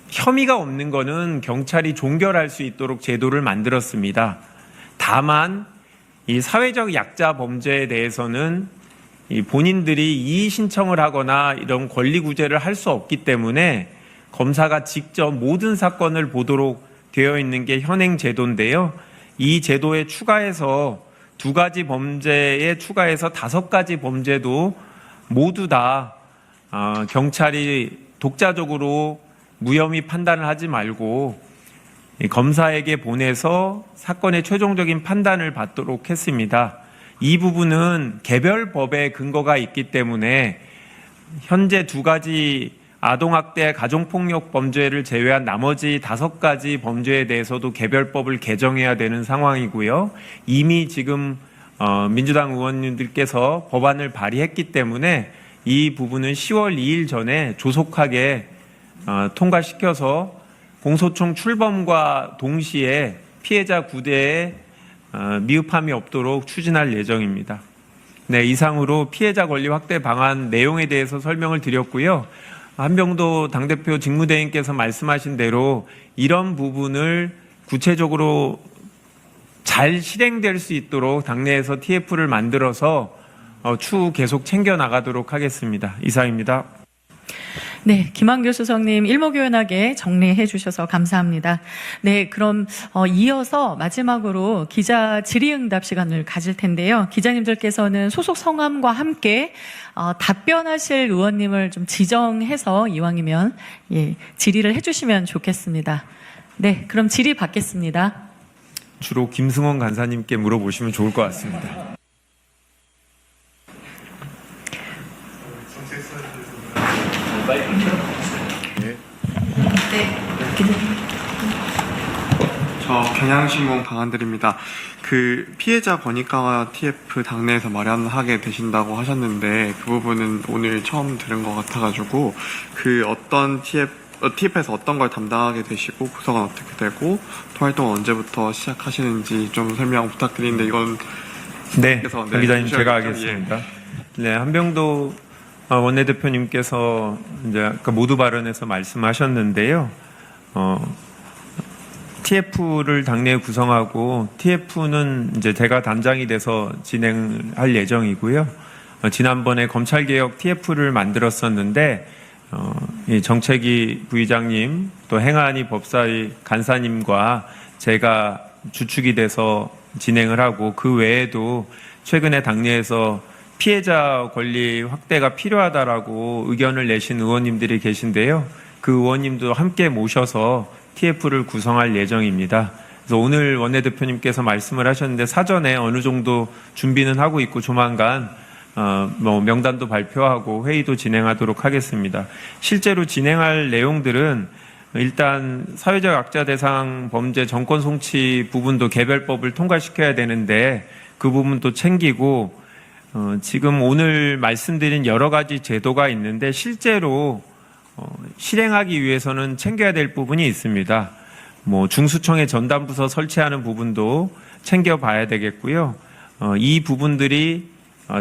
혐의가 없는 거는 경찰이 종결할 수 있도록 제도를 만들었습니다. 다만 이 사회적 약자 범죄에 대해서는 이 본인들이 이의 신청을 하거나 이런 권리 구제를 할 수 없기 때문에 검사가 직접 모든 사건을 보도록 되어 있는 게 현행 제도인데요. 이 제도에 추가해서 2가지 범죄에 추가해서 5가지 범죄도 모두 다 경찰이 독자적으로 무혐의 판단을 하지 말고 검사에게 보내서 사건의 최종적인 판단을 받도록 했습니다. 이 부분은 개별 법에 근거가 있기 때문에 현재 2가지 아동학대, 가정폭력 범죄를 제외한 나머지 5가지 범죄에 대해서도 개별법을 개정해야 되는 상황이고요. 이미 지금 민주당 의원님들께서 법안을 발의했기 때문에 이 부분은 10월 2일 전에 조속하게 통과시켜서 공소청 출범과 동시에 피해자 구제에 미흡함이 없도록 추진할 예정입니다. 네, 이상으로 피해자 권리 확대 방안 내용에 대해서 설명을 드렸고요. 한병도 당대표 직무대행께서 말씀하신 대로 이런 부분을 구체적으로 잘 실행될 수 있도록 당내에서 TF를 만들어서 추후 계속 챙겨나가도록 하겠습니다. 이상입니다. 네, 김한규 수석님 일목요연하게 정리해 주셔서 감사합니다. 네, 그럼 이어서 마지막으로 기자 질의응답 시간을 가질 텐데요. 기자님들께서는 소속 성함과 함께 답변하실 의원님을 좀 지정해서 이왕이면 질의를 해주시면 좋겠습니다. 네, 그럼 질의 받겠습니다. 주로 김승원 간사님께 물어보시면 좋을 것 같습니다. 저 경향신문 강한들입니다. 그 피해자 권익강화 TF 당내에서 마련하게 되신다고 하셨는데 그 부분은 오늘 처음 들은 것 같아가지고 그 어떤 TF에서 어떤 걸 담당하게 되시고 구성은 어떻게 되고 또 활동은 언제부터 시작하시는지 좀 설명 부탁드리는데 이건 네, 기자님 제가 하겠습니다. 네, 한병도 원내대표님께서 이제 아까 모두 발언에서 말씀하셨는데요. TF를 당내에 구성하고 TF는 이제 제가 단장이 돼서 진행할 예정이고요. 지난번에 검찰개혁 TF를 만들었었는데 이 정책위 부의장님 또 행안위 법사위 간사님과 제가 주축이 돼서 진행을 하고 그 외에도 최근에 당내에서 피해자 권리 확대가 필요하다라고 의견을 내신 의원님들이 계신데요. 그 의원님도 함께 모셔서 TF를 구성할 예정입니다. 그래서 오늘 원내대표님께서 말씀을 하셨는데 사전에 어느 정도 준비는 하고 있고 조만간 명단도 발표하고 회의도 진행하도록 하겠습니다. 실제로 진행할 내용들은 일단 사회적 약자 대상 범죄 정권 송치 부분도 개별법을 통과시켜야 되는데 그 부분도 챙기고 지금 오늘 말씀드린 여러 가지 제도가 있는데 실제로 실행하기 위해서는 챙겨야 될 부분이 있습니다. 중수청의 전담부서 설치하는 부분도 챙겨봐야 되겠고요. 이 부분들이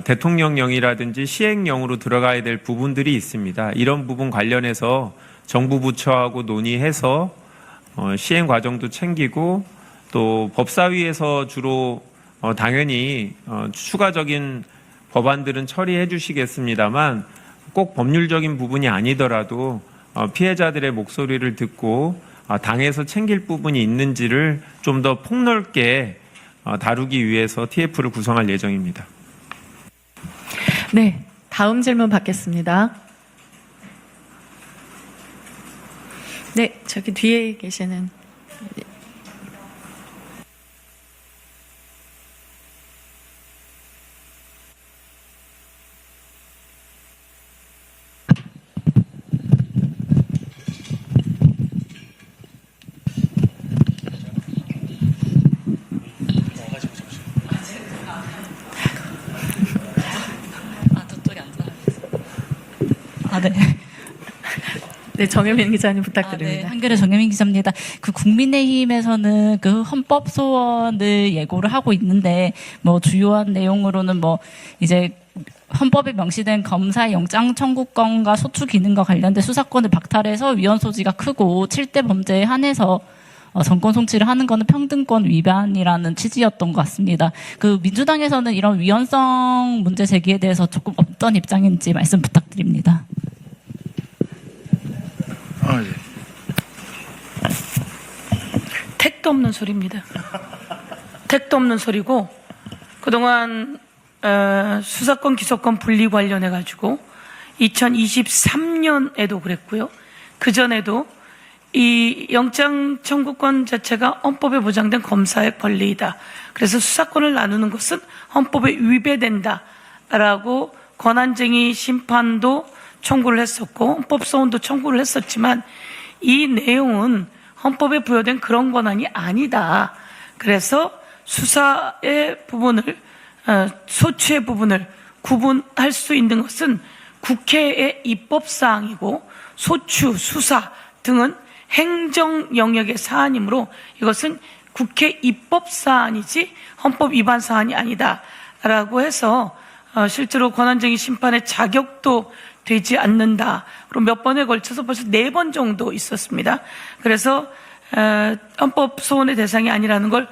대통령령이라든지 시행령으로 들어가야 될 부분들이 있습니다. 이런 부분 관련해서 정부 부처하고 논의해서 시행 과정도 챙기고 또 법사위에서 주로 당연히 추가적인 법안들은 처리해 주시겠습니다만 꼭 법률적인 부분이 아니더라도 피해자들의 목소리를 듣고 당에서 챙길 부분이 있는지를 좀 더 폭넓게 다루기 위해서 TF를 구성할 예정입니다. 네, 다음 질문 받겠습니다. 네, 저기 뒤에 계시는. 네. 네, 정혜민 기자님 네, 부탁드립니다. 한겨레 정혜민 기자입니다. 그 국민의힘에서는 그 헌법 소원을 예고를 하고 있는데 뭐 주요한 내용으로는 뭐 이제 헌법에 명시된 검사의 영장 청구권과 소추 기능과 관련된 수사권을 박탈해서 위헌 소지가 크고 7대 범죄에 한해서 정권 송치를 하는 것은 평등권 위반이라는 취지였던 것 같습니다. 그 민주당에서는 이런 위헌성 문제 제기에 대해서 조금 어떤 입장인지 말씀 부탁드립니다. 예. 택도 없는 소리입니다. 택도 없는 소리고 그동안 수사권 기소권 분리 관련해 가지고 2023년에도 그랬고요. 그 전에도 이 영장 청구권 자체가 헌법에 보장된 검사의 권리이다. 그래서 수사권을 나누는 것은 헌법에 위배된다라고 권한쟁의 심판도 청구를 했었고 헌법소원도 청구를 했었지만 이 내용은 헌법에 부여된 그런 권한이 아니다. 그래서 수사의 부분을 소추의 부분을 구분할 수 있는 것은 국회의 입법사항이고 소추, 수사 등은 행정 영역의 사안이므로 이것은 국회 입법사안이지 헌법 위반 사안이 아니다라고 해서 실제로 권한쟁의 심판의 자격도 되지 않는다. 그리고 몇 번에 걸쳐서 벌써 4번 정도 있었습니다. 그래서 헌법 소원의 대상이 아니라는 걸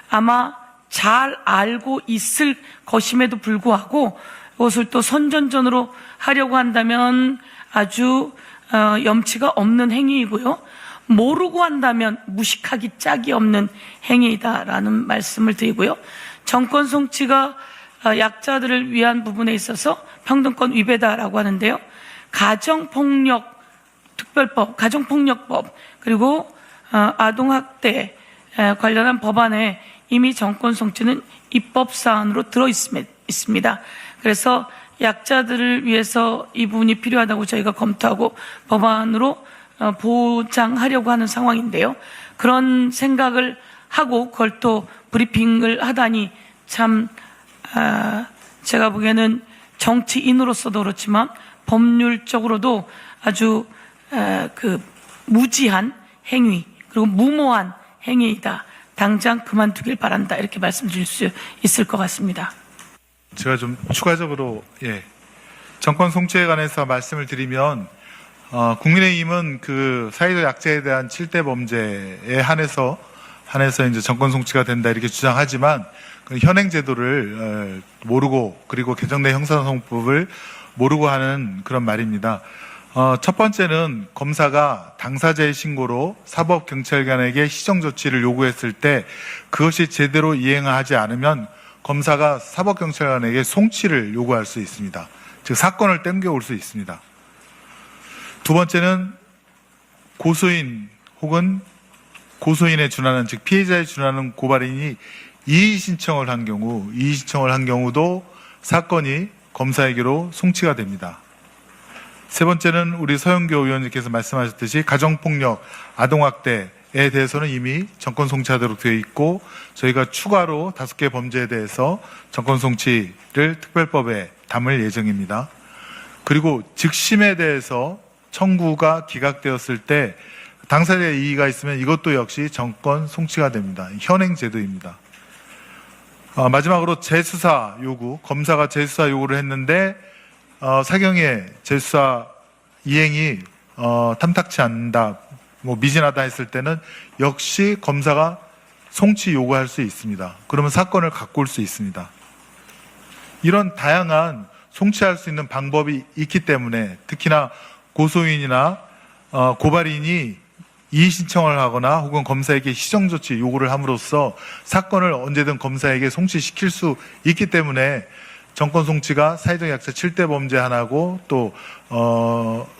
아마 잘 알고 있을 것임에도 불구하고 이것을 또 선전전으로 하려고 한다면 아주 염치가 없는 행위이고요. 모르고 한다면 무식하기 짝이 없는 행위이다라는 말씀을 드리고요. 정권 송치가 약자들을 위한 부분에 있어서 평등권 위배다라고 하는데요. 가정폭력 특별법, 가정폭력법 그리고 아동학대 관련한 법안에 이미 정권 송치는 입법사안으로 들어 있습니다. 그래서 약자들을 위해서 이 부분이 필요하다고 저희가 검토하고 법안으로 보장하려고 하는 상황인데요. 그런 생각을 하고 그걸 또 브리핑을 하다니 참 제가 보기에는 정치인으로서도 그렇지만 법률적으로도 아주 무지한 행위 그리고 무모한 행위이다. 당장 그만두길 바란다. 이렇게 말씀드릴 수 있을 것 같습니다. 제가 좀 추가적으로 정권 송치에 관해서 말씀을 드리면 국민의힘은 그 사회적 약자에 대한 7대 범죄에 한해서 이제 정권 송치가 된다 이렇게 주장하지만 그 현행 제도를 모르고 그리고 개정된 형사소송법을 모르고 하는 그런 말입니다. 첫 번째는 검사가 당사자의 신고로 사법경찰관에게 시정조치를 요구했을 때 그것이 제대로 이행하지 않으면 검사가 사법경찰관에게 송치를 요구할 수 있습니다. 즉 사건을 땡겨올 수 있습니다. 두 번째는 고소인 혹은 고소인에 준하는 즉 피해자에 준하는 고발인이 이의신청을 한 경우도 사건이 검사에게로 송치가 됩니다. 세 번째는 우리 서영교 의원님께서 말씀하셨듯이 가정폭력, 아동학대에 대해서는 이미 정권 송치하도록 되어 있고 저희가 추가로 5개 범죄에 대해서 정권 송치를 특별법에 담을 예정입니다. 그리고 즉심에 대해서 청구가 기각되었을 때 당사자의 이의가 있으면 이것도 역시 정권 송치가 됩니다. 현행 제도입니다. 마지막으로 재수사 요구, 검사가 재수사 요구를 했는데 사경의 재수사 이행이 탐탁치 않다, 미진하다 했을 때는 역시 검사가 송치 요구할 수 있습니다. 그러면 사건을 갖고 올 수 있습니다. 이런 다양한 송치할 수 있는 방법이 있기 때문에 특히나 고소인이나 고발인이 이의 신청을 하거나 혹은 검사에게 시정 조치 요구를 함으로써 사건을 언제든 검사에게 송치시킬 수 있기 때문에 정권 송치가 사회적 약자 7대 범죄 하나고 또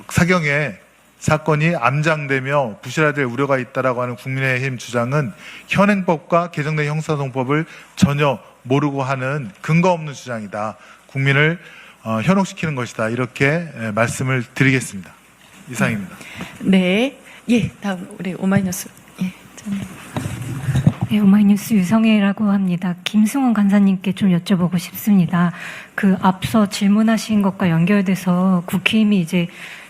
사경에 사건이 암장되며 부실화될 우려가 있다라고 하는 국민의힘 주장은 현행법과 개정된 형사소송법을 전혀 모르고 하는 근거 없는 주장이다. 국민을 현혹시키는 것이다. 이렇게 말씀을 드리겠습니다. 이상입니다. 네. 예, 다음 우리 오마이뉴스. 예. 네, 오마이뉴스 유성애라고 합니다. 김승원 간사님께 좀 여쭤보고 싶습니다. 그 앞서 질문하신 것과 연결돼서 국힘이 이제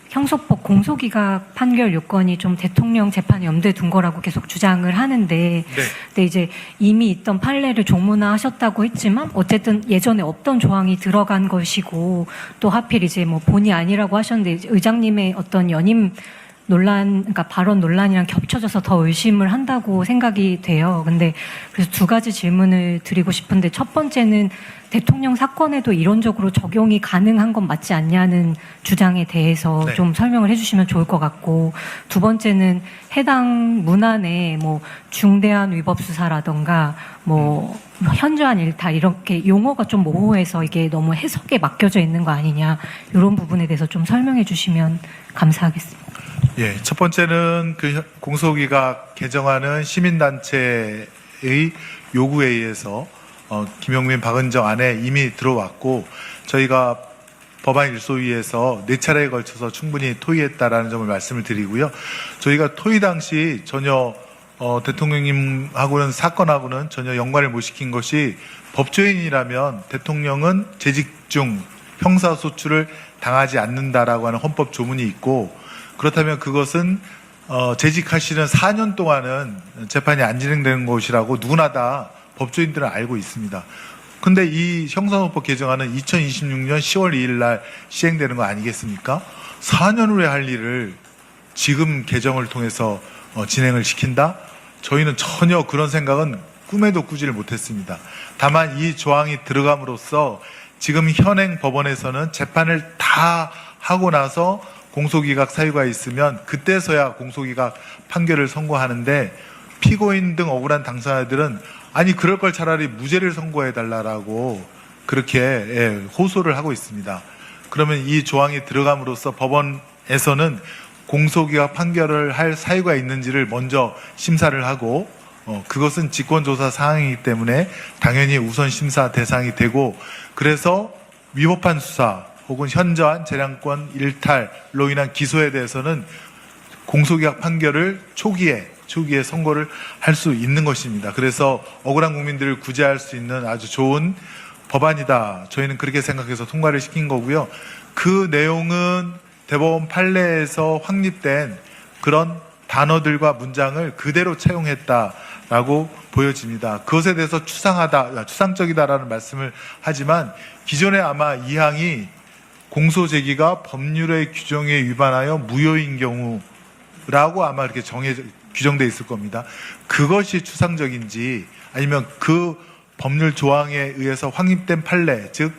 형소법 공소기각 판결 요건이 좀 대통령 재판에 염두에 둔 거라고 계속 주장을 하는데, 근데 이제 이미 있던 판례를 종문화하셨다고 했지만 어쨌든 예전에 없던 조항이 들어간 것이고 또 하필 이제 뭐 본의 아니라고 하셨는데 의장님의 어떤 연임 논란, 그러니까 발언 논란이랑 겹쳐져서 더 의심을 한다고 생각이 돼요. 근데 그래서 두 가지 질문을 드리고 싶은데 첫 번째는 대통령 사건에도 이론적으로 적용이 가능한 건 맞지 않냐는 주장에 대해서 네. 좀 설명을 해주시면 좋을 것 같고, 두 번째는 해당 문안에 뭐 중대한 위법 수사라던가 뭐 현저한 일타 이렇게 용어가 좀 모호해서 이게 너무 해석에 맡겨져 있는 거 아니냐, 이런 부분에 대해서 좀 설명해 주시면 감사하겠습니다. 예, 첫 번째는 그 공소기각 개정안은 시민단체의 요구에 의해서 김용민, 박은정 안에 이미 들어왔고 저희가 법안일소위에서 4차례에 걸쳐서 충분히 토의했다라는 점을 말씀을 드리고요. 저희가 토의 당시 전혀 대통령님하고는 사건하고는 전혀 연관을 못 시킨 것이 법조인이라면 대통령은 재직 중 형사소추를 당하지 않는다라고 하는 헌법 조문이 있고, 그렇다면 그것은 재직하시는 4년 동안은 재판이 안 진행되는 것이라고 누구나 다 법조인들은 알고 있습니다. 근데 이 형사소법 개정안은 2026년 10월 2일 날 시행되는 거 아니겠습니까? 4년 후에 할 일을 지금 개정을 통해서 진행을 시킨다? 저희는 전혀 그런 생각은 꿈에도 꾸지를 못했습니다. 다만 이 조항이 들어감으로써 지금 현행 법원에서는 재판을 다 하고 나서 공소기각 사유가 있으면 그때서야 공소기각 판결을 선고하는데, 피고인 등 억울한 당사자들은 아니 그럴 걸 차라리 무죄를 선고해달라고 그렇게 호소를 하고 있습니다. 그러면 이 조항이 들어감으로써 법원에서는 공소기각 판결을 할 사유가 있는지를 먼저 심사를 하고, 그것은 직권조사 사항이기 때문에 당연히 우선 심사 대상이 되고, 그래서 위법한 수사 혹은 현저한 재량권 일탈로 인한 기소에 대해서는 공소기각 판결을 초기에 선고를 할 수 있는 것입니다. 그래서 억울한 국민들을 구제할 수 있는 아주 좋은 법안이다. 저희는 그렇게 생각해서 통과를 시킨 거고요. 그 내용은 대법원 판례에서 확립된 그런 단어들과 문장을 그대로 차용했다라고 보여집니다. 그것에 대해서 추상적이다라는 말씀을 하지만 기존에 아마 이 항이 공소 제기가 법률의 규정에 위반하여 무효인 경우라고 아마 이렇게 규정돼 있을 겁니다. 그것이 추상적인지 아니면 그 법률 조항에 의해서 확립된 판례, 즉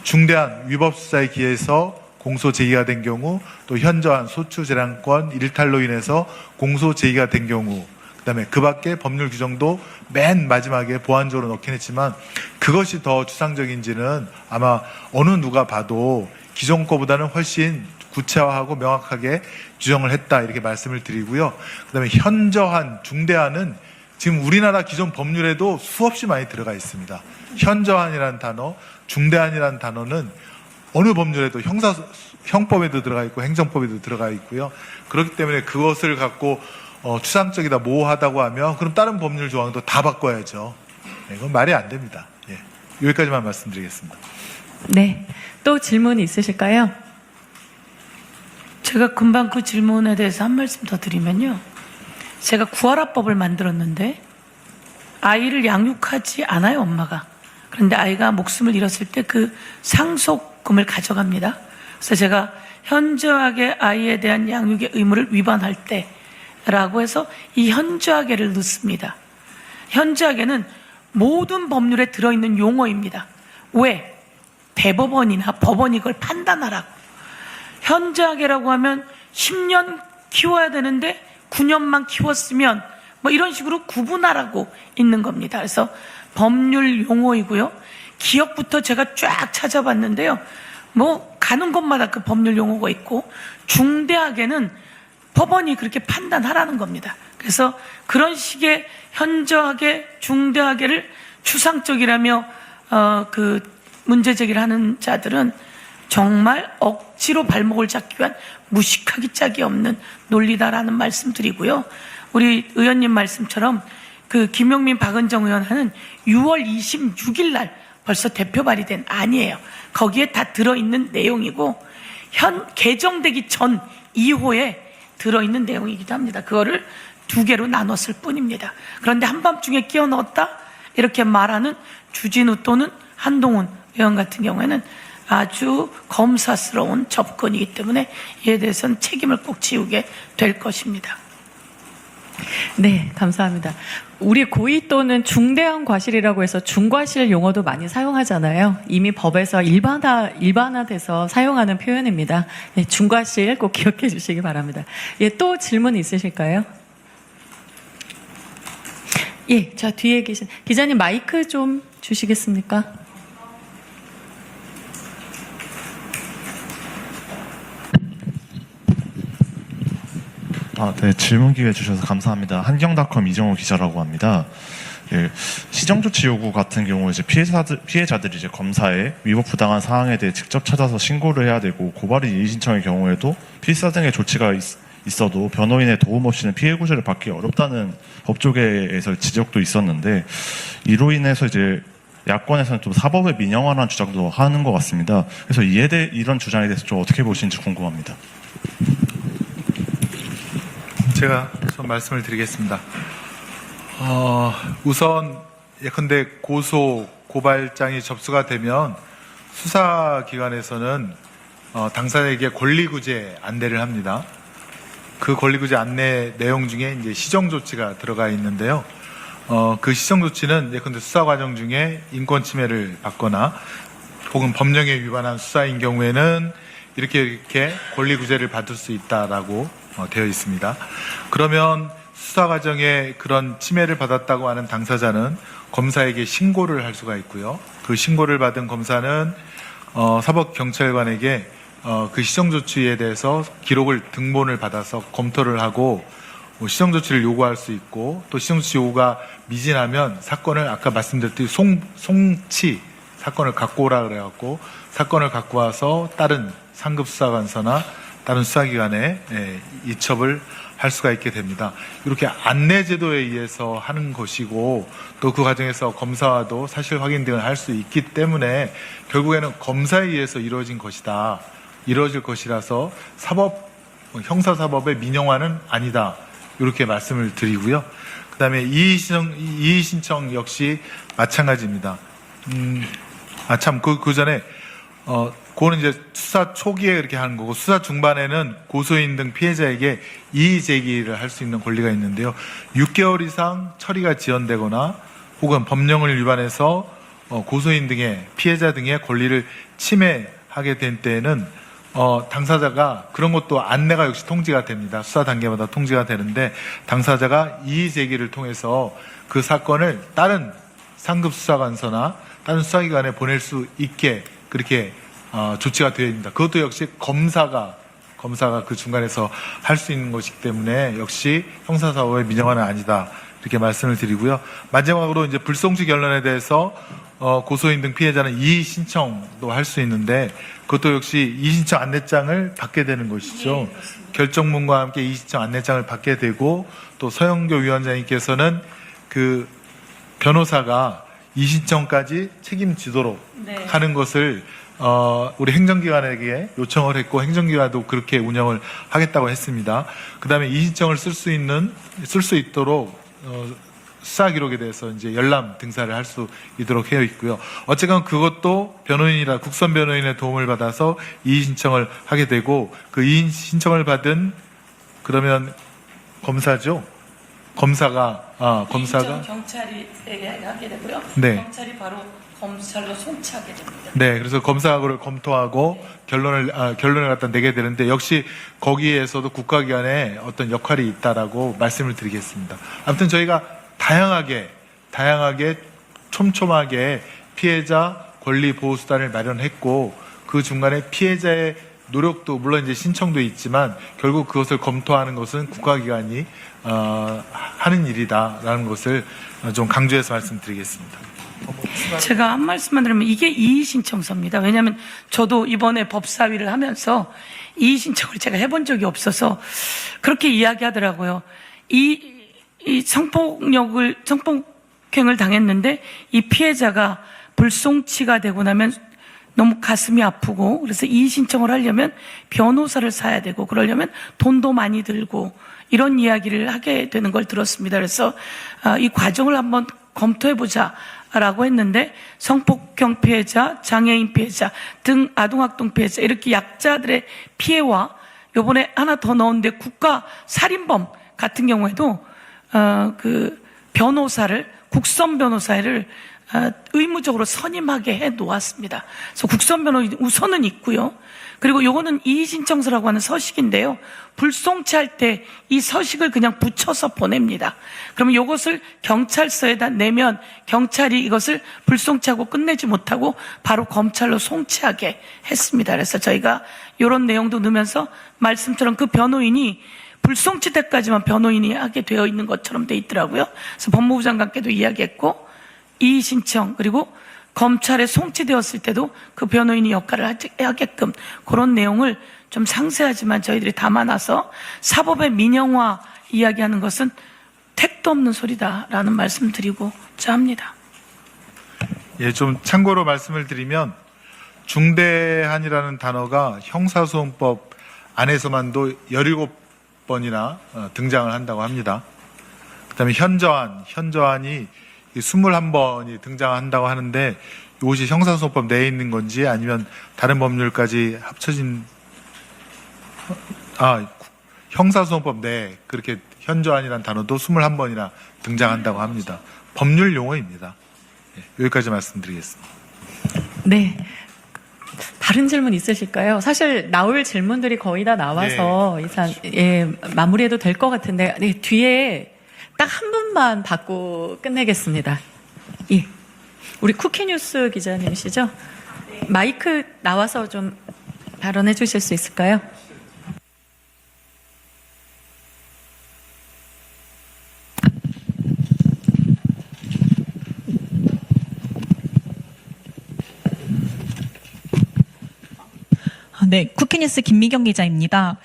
중대한 위법 수사에 기해서 공소 제기가 된 경우, 또 현저한 소추 재량권 일탈로 인해서 공소 제기가 된 경우, 그다음에 그 밖에 법률 규정도 맨 마지막에 보완적으로 넣긴 했지만 그것이 더 추상적인지는 아마 어느 누가 봐도 기존 거보다는 훨씬 구체화하고 명확하게 규정을 했다, 이렇게 말씀을 드리고요. 그다음에 현저한, 중대한은 지금 우리나라 기존 법률에도 수없이 많이 들어가 있습니다. 현저한이라는 단어, 중대한이라는 단어는 어느 법률에도 형법에도 들어가 있고 행정법에도 들어가 있고요. 그렇기 때문에 그것을 갖고 추상적이다, 모호하다고 하면 그럼 다른 법률 조항도 다 바꿔야죠. 이건 말이 안 됩니다. 예. 여기까지만 말씀드리겠습니다. 네. 또 질문 있으실까요? 제가 금방 그 질문에 대해서 한 말씀 더 드리면요. 제가 구하라법을 만들었는데 아이를 양육하지 않아요, 엄마가. 그런데 아이가 목숨을 잃었을 때 그 상속금을 가져갑니다. 그래서 제가 현저하게 아이에 대한 양육의 의무를 위반할 때라고 해서 이 현저하게를 넣습니다. 현저하게는 모든 법률에 들어있는 용어입니다. 왜? 대법원이나 법원이 그걸 판단하라고. 현저하게라고 하면 10년 키워야 되는데 9년만 키웠으면 뭐 이런 식으로 구분하라고 있는 겁니다. 그래서 법률 용어이고요. 기억부터 제가 쫙 찾아봤는데요. 뭐 가는 곳마다 그 법률 용어가 있고 중대하게는 법원이 그렇게 판단하라는 겁니다. 그래서 그런 식의 현저하게 중대하게를 추상적이라며 그 문제 제기를 하는 자들은 정말 억지로 발목을 잡기 위한 무식하기 짝이 없는 논리다라는 말씀드리고요. 우리 의원님 말씀처럼 그 김용민 박은정 의원 하는 6월 26일 날 벌써 대표 발의된 안이에요. 거기에 다 들어있는 내용이고 개정되기 전 2호에 들어있는 내용이기도 합니다. 그거를 2개로 나눴을 뿐입니다. 그런데 한밤중에 끼워 넣었다 이렇게 말하는 주진우 또는 한동훈 의원 같은 경우에는 아주 검사스러운 접근이기 때문에 이에 대해서는 책임을 꼭 지우게 될 것입니다. 네, 감사합니다. 우리 고의 또는 중대한 과실이라고 해서 중과실 용어도 많이 사용하잖아요. 이미 법에서 일반화돼서 사용하는 표현입니다. 네, 중과실 꼭 기억해 주시기 바랍니다. 예, 또 질문 있으실까요? 예, 자, 뒤에 계신 기자님 마이크 좀 주시겠습니까? 네, 질문 기회 주셔서 감사합니다. 한경닷컴 이정호 기자라고 합니다. 예, 시정조치 요구 같은 경우 이제 피해자들이 이제 검사에 위법 부당한 사항에 대해 직접 찾아서 신고를 해야 되고 고발이 이의 신청의 경우에도 필사 등의 조치가 있어도 변호인의 도움 없이는 피해 구제를 받기 어렵다는 법조계에서 지적도 있었는데 이로 인해서 이제 야권에서는 좀 사법의 민영화라는 주장도 하는 것 같습니다. 그래서 이런 주장에 대해서 좀 어떻게 보시는지 궁금합니다. 제가 좀 말씀을 드리겠습니다. 우선 예컨대 고발장이 접수가 되면 수사기관에서는 당사자에게 권리구제 안내를 합니다. 그 권리구제 안내 내용 중에 이제 시정조치가 들어가 있는데요. 그 시정조치는 예컨대 수사 과정 중에 인권 침해를 받거나 혹은 법령에 위반한 수사인 경우에는 이렇게 권리구제를 받을 수 있다라고 되어 있습니다. 그러면 수사 과정에 그런 침해를 받았다고 하는 당사자는 검사에게 신고를 할 수가 있고요. 그 신고를 받은 검사는 사법경찰관에게 그 시정조치에 대해서 기록을 등본을 받아서 검토를 하고 시정조치를 요구할 수 있고 또 시정조치 요구가 미진하면 사건을 아까 말씀드렸듯이 송치 사건을 갖고 오라 그래갖고 사건을 갖고 와서 다른 상급 수사관서나 다른 수사기관에 이첩을 할 수가 있게 됩니다. 이렇게 안내제도에 의해서 하는 것이고 또 그 과정에서 검사와도 사실 확인 등을 할 수 있기 때문에 결국에는 검사에 의해서 이루어질 것이라서 형사사법의 민영화는 아니다. 이렇게 말씀을 드리고요. 그 다음에 이의신청 역시 마찬가지입니다. 그 전에 그거는 이제 수사 초기에 그렇게 하는 거고 수사 중반에는 고소인 등 피해자에게 이의 제기를 할 수 있는 권리가 있는데요. 6개월 이상 처리가 지연되거나 혹은 법령을 위반해서 고소인 등의 피해자 등의 권리를 침해하게 된 때에는 당사자가 그런 것도 안내가 역시 통지가 됩니다. 수사 단계마다 통지가 되는데 당사자가 이의 제기를 통해서 그 사건을 다른 상급 수사관서나 다른 수사기관에 보낼 수 있게 그렇게 조치가 되어 있습니다. 그것도 역시 검사가 그 중간에서 할 수 있는 것이기 때문에 역시 형사사법의 민영화는 아니다. 이렇게 말씀을 드리고요. 마지막으로 이제 불송치 결론에 대해서 고소인 등 피해자는 이의 신청도 할 수 있는데 그것도 역시 이의 신청 안내장을 받게 되는 것이죠. 결정문과 함께 이의 신청 안내장을 받게 되고 또 서영교 위원장님께서는 그 변호사가 이의 신청까지 책임지도록 하는 것을 우리 행정기관에게 요청을 했고 행정기관도 그렇게 운영을 하겠다고 했습니다. 그다음에 이의 신청을 쓸 수 있도록 수사 기록에 대해서 이제 열람 등사를 할 수 있도록 되어 있고요. 어쨌건 그것도 국선 변호인의 도움을 받아서 이의 신청을 하게 되고 그 이의 신청을 받은 그러면 검사죠. 검사가 경찰이 하게 되고요. 네. 경찰이 바로 검찰로 송치하게 됩니다. 네, 그래서 검사하고를 검토하고 결론을 갖다 내게 되는데 역시 거기에서도 국가기관의 어떤 역할이 있다라고 말씀을 드리겠습니다. 아무튼 저희가 다양하게 촘촘하게 피해자 권리 보호 수단을 마련했고 그 중간에 피해자의 노력도 물론 이제 신청도 있지만 결국 그것을 검토하는 것은 국가기관이 하는 일이다라는 것을 좀 강조해서 말씀드리겠습니다. 제가 한 말씀만 드리면 이게 이의신청서입니다. 왜냐하면 저도 이번에 법사위를 하면서 이의신청을 제가 해본 적이 없어서 그렇게 이야기하더라고요. 이 성폭행을 당했는데 이 피해자가 불송치가 되고 나면 너무 가슴이 아프고 그래서 이의신청을 하려면 변호사를 사야 되고 그러려면 돈도 많이 들고 이런 이야기를 하게 되는 걸 들었습니다. 그래서 이 과정을 한번 검토해보자 라고 했는데 성폭행 피해자, 장애인 피해자 등 아동학동 피해자 이렇게 약자들의 피해와 요번에 하나 더 넣었는데 국가 살인범 같은 경우에도 그 변호사를 국선 변호사를 의무적으로 선임하게 해 놓았습니다. 그래서 국선 변호인 우선은 있고요. 그리고 요거는 이의신청서라고 하는 서식인데요. 불송치할 때 이 서식을 그냥 붙여서 보냅니다. 그러면 요것을 경찰서에다 내면 경찰이 이것을 불송치하고 끝내지 못하고 바로 검찰로 송치하게 했습니다. 그래서 저희가 요런 내용도 넣으면서 말씀처럼 그 변호인이 불송치 때까지만 변호인이 하게 되어 있는 것처럼 돼 있더라고요. 그래서 법무부 장관께도 이야기했고 이의신청 그리고 검찰에 송치되었을 때도 그 변호인이 역할을 하게끔 그런 내용을 좀 상세하지만 저희들이 담아놔서 사법의 민영화 이야기하는 것은 택도 없는 소리다라는 말씀 드리고자 합니다. 예, 좀 참고로 말씀을 드리면 중대한이라는 단어가 형사소송법 안에서만도 17번이나 등장을 한다고 합니다. 그다음에 현저한이 21번이 등장한다고 하는데 이것이 형사소송법 내에 있는 건지 아니면 다른 법률까지 합쳐진 형사소송법 내에 그렇게 현저한이라는 단어도 21번이나 등장한다고 합니다. 법률 용어입니다. 여기까지 말씀드리겠습니다. 네. 다른 질문 있으실까요? 사실 나올 질문들이 거의 다 나와서 이상 마무리해도 될 것 같은데 뒤에 딱 한 분만 받고 끝내겠습니다. 예. 우리 쿠키뉴스 기자님이시죠? 마이크 나와서 좀 발언해 주실 수 있을까요? 네, 쿠키뉴스 김미경 기자입니다.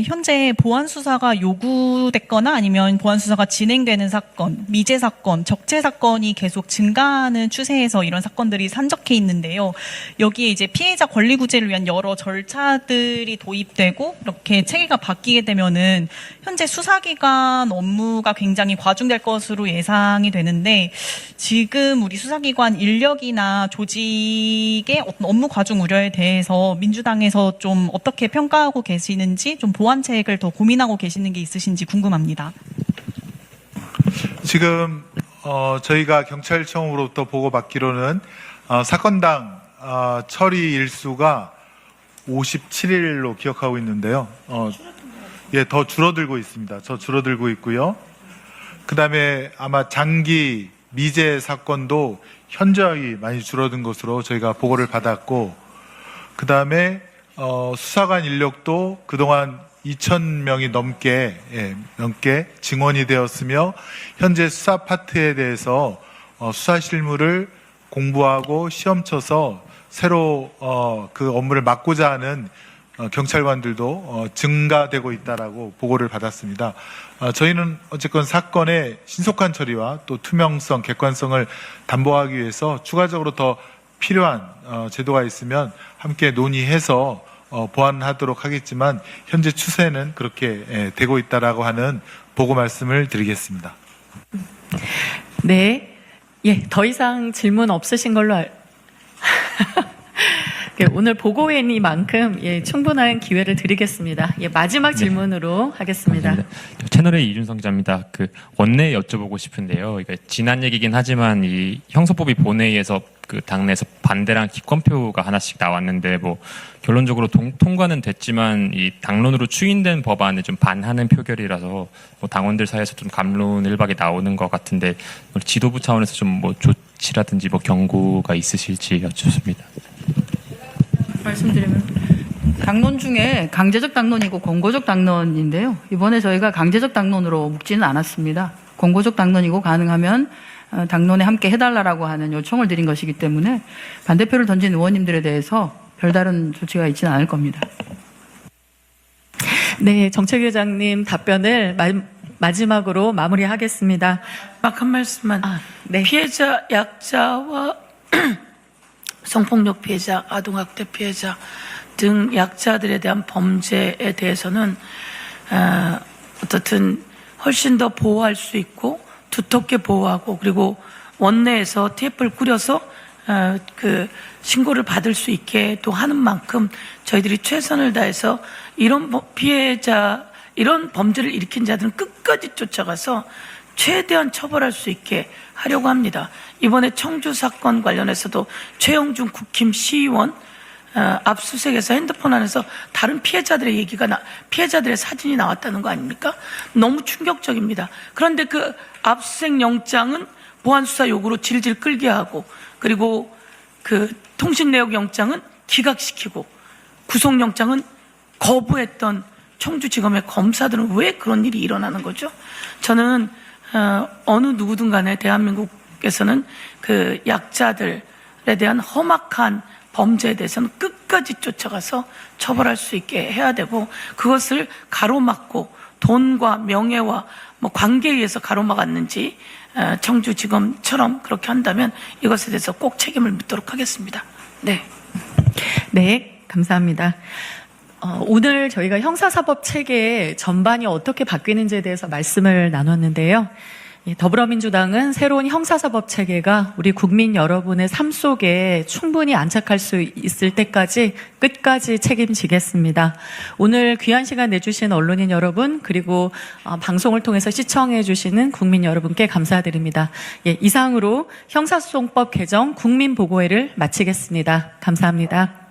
현재 보안 수사가 요구됐거나 아니면 보안 수사가 진행되는 사건, 미제 사건, 적재 사건이 계속 증가하는 추세에서 이런 사건들이 산적해 있는데요. 여기에 이제 피해자 권리 구제를 위한 여러 절차들이 도입되고 이렇게 체계가 바뀌게 되면은 현재 수사기관 업무가 굉장히 과중될 것으로 예상이 되는데 지금 우리 수사기관 인력이나 조직의 어떤 업무 과중 우려에 대해서 민주당에서 좀 어떻게 평가하고 계시는지 좀 보완책을 더 고민하고 계시는 게 있으신지 궁금합니다. 지금 저희가 경찰청으로부터 보고받기로는 사건당 처리 일수가 57일로 기억하고 있는데요. 더 줄어들고 있습니다. 줄어들고 있고요. 그다음에 아마 장기 미제 사건도 현저하게 많이 줄어든 것으로 저희가 보고를 받았고, 그다음에 수사관 인력도 그동안 2,000명이 넘게 증원이 되었으며 현재 수사 파트에 대해서 수사 실무를 공부하고 시험 쳐서 새로 그 업무를 맡고자 하는 경찰관들도 증가되고 있다라고 보고를 받았습니다. 저희는 어쨌건 사건의 신속한 처리와 또 투명성, 객관성을 담보하기 위해서 추가적으로 더 필요한 제도가 있으면 함께 논의해서 보완하도록 하겠지만 현재 추세는 그렇게 되고 있다라고 하는 보고 말씀을 드리겠습니다. 네. 더 이상 질문 없으신 걸로 오늘 보고회니만큼 충분한 기회를 드리겠습니다. 마지막 질문으로 하겠습니다. 채널의 이준성 기자입니다. 그 원내 여쭤보고 싶은데요. 그러니까 지난 얘기긴 하지만 이 형사법이 본회의에서 그 당내에서 반대랑 기권표가 하나씩 나왔는데 뭐 결론적으로 통과는 됐지만 이 당론으로 추인된 법안에 좀 반하는 표결이라서 뭐 당원들 사이에서 좀 감론 일박이 나오는 것 같은데 지도부 차원에서 좀 뭐 조치라든지 뭐 경고가 있으실지 여쭙습니다. 말씀드리면 당론 중에 강제적 당론이고 권고적 당론인데요. 이번에 저희가 강제적 당론으로 묶지는 않았습니다. 권고적 당론이고 가능하면 당론에 함께 해달라고 하는 요청을 드린 것이기 때문에 반대표를 던진 의원님들에 대해서 별다른 조치가 있지는 않을 겁니다. 네, 정책위원장님 답변을 마지막으로 마무리하겠습니다. 막 한 말씀만. 네. 피해자, 약자와 성폭력 피해자, 아동학대 피해자 등 약자들에 대한 범죄에 대해서는 어떻든 훨씬 더 보호할 수 있고 두텁게 보호하고 그리고 원내에서 TF를 꾸려서 그 신고를 받을 수 있게 또 하는 만큼 저희들이 최선을 다해서 이런 피해자, 이런 범죄를 일으킨 자들은 끝까지 쫓아가서 최대한 처벌할 수 있게 하려고 합니다. 이번에 청주 사건 관련해서도 최영준 국힘 시의원 압수수색에서 핸드폰 안에서 다른 피해자들의 피해자들의 사진이 나왔다는 거 아닙니까? 너무 충격적입니다. 그런데 그 압수수색 영장은 보안수사 요구로 질질 끌게 하고 그리고 그 통신 내역 영장은 기각시키고 구속영장은 거부했던 청주지검의 검사들은 왜 그런 일이 일어나는 거죠? 저는 어느 누구든 간에 대한민국에서는 그 약자들에 대한 험악한 범죄에 대해서는 끝까지 쫓아가서 처벌할 수 있게 해야 되고 그것을 가로막고 돈과 명예와 뭐 관계에 의해서 가로막았는지 청주지검처럼 그렇게 한다면 이것에 대해서 꼭 책임을 묻도록 하겠습니다. 네. 네, 감사합니다. 오늘 저희가 형사사법 체계 전반이 어떻게 바뀌는지에 대해서 말씀을 나눴는데요. 더불어민주당은 새로운 형사사법 체계가 우리 국민 여러분의 삶 속에 충분히 안착할 수 있을 때까지 끝까지 책임지겠습니다. 오늘 귀한 시간 내주신 언론인 여러분 그리고 방송을 통해서 시청해 주시는 국민 여러분께 감사드립니다. 이상으로 형사소송법 개정 국민보고회를 마치겠습니다. 감사합니다.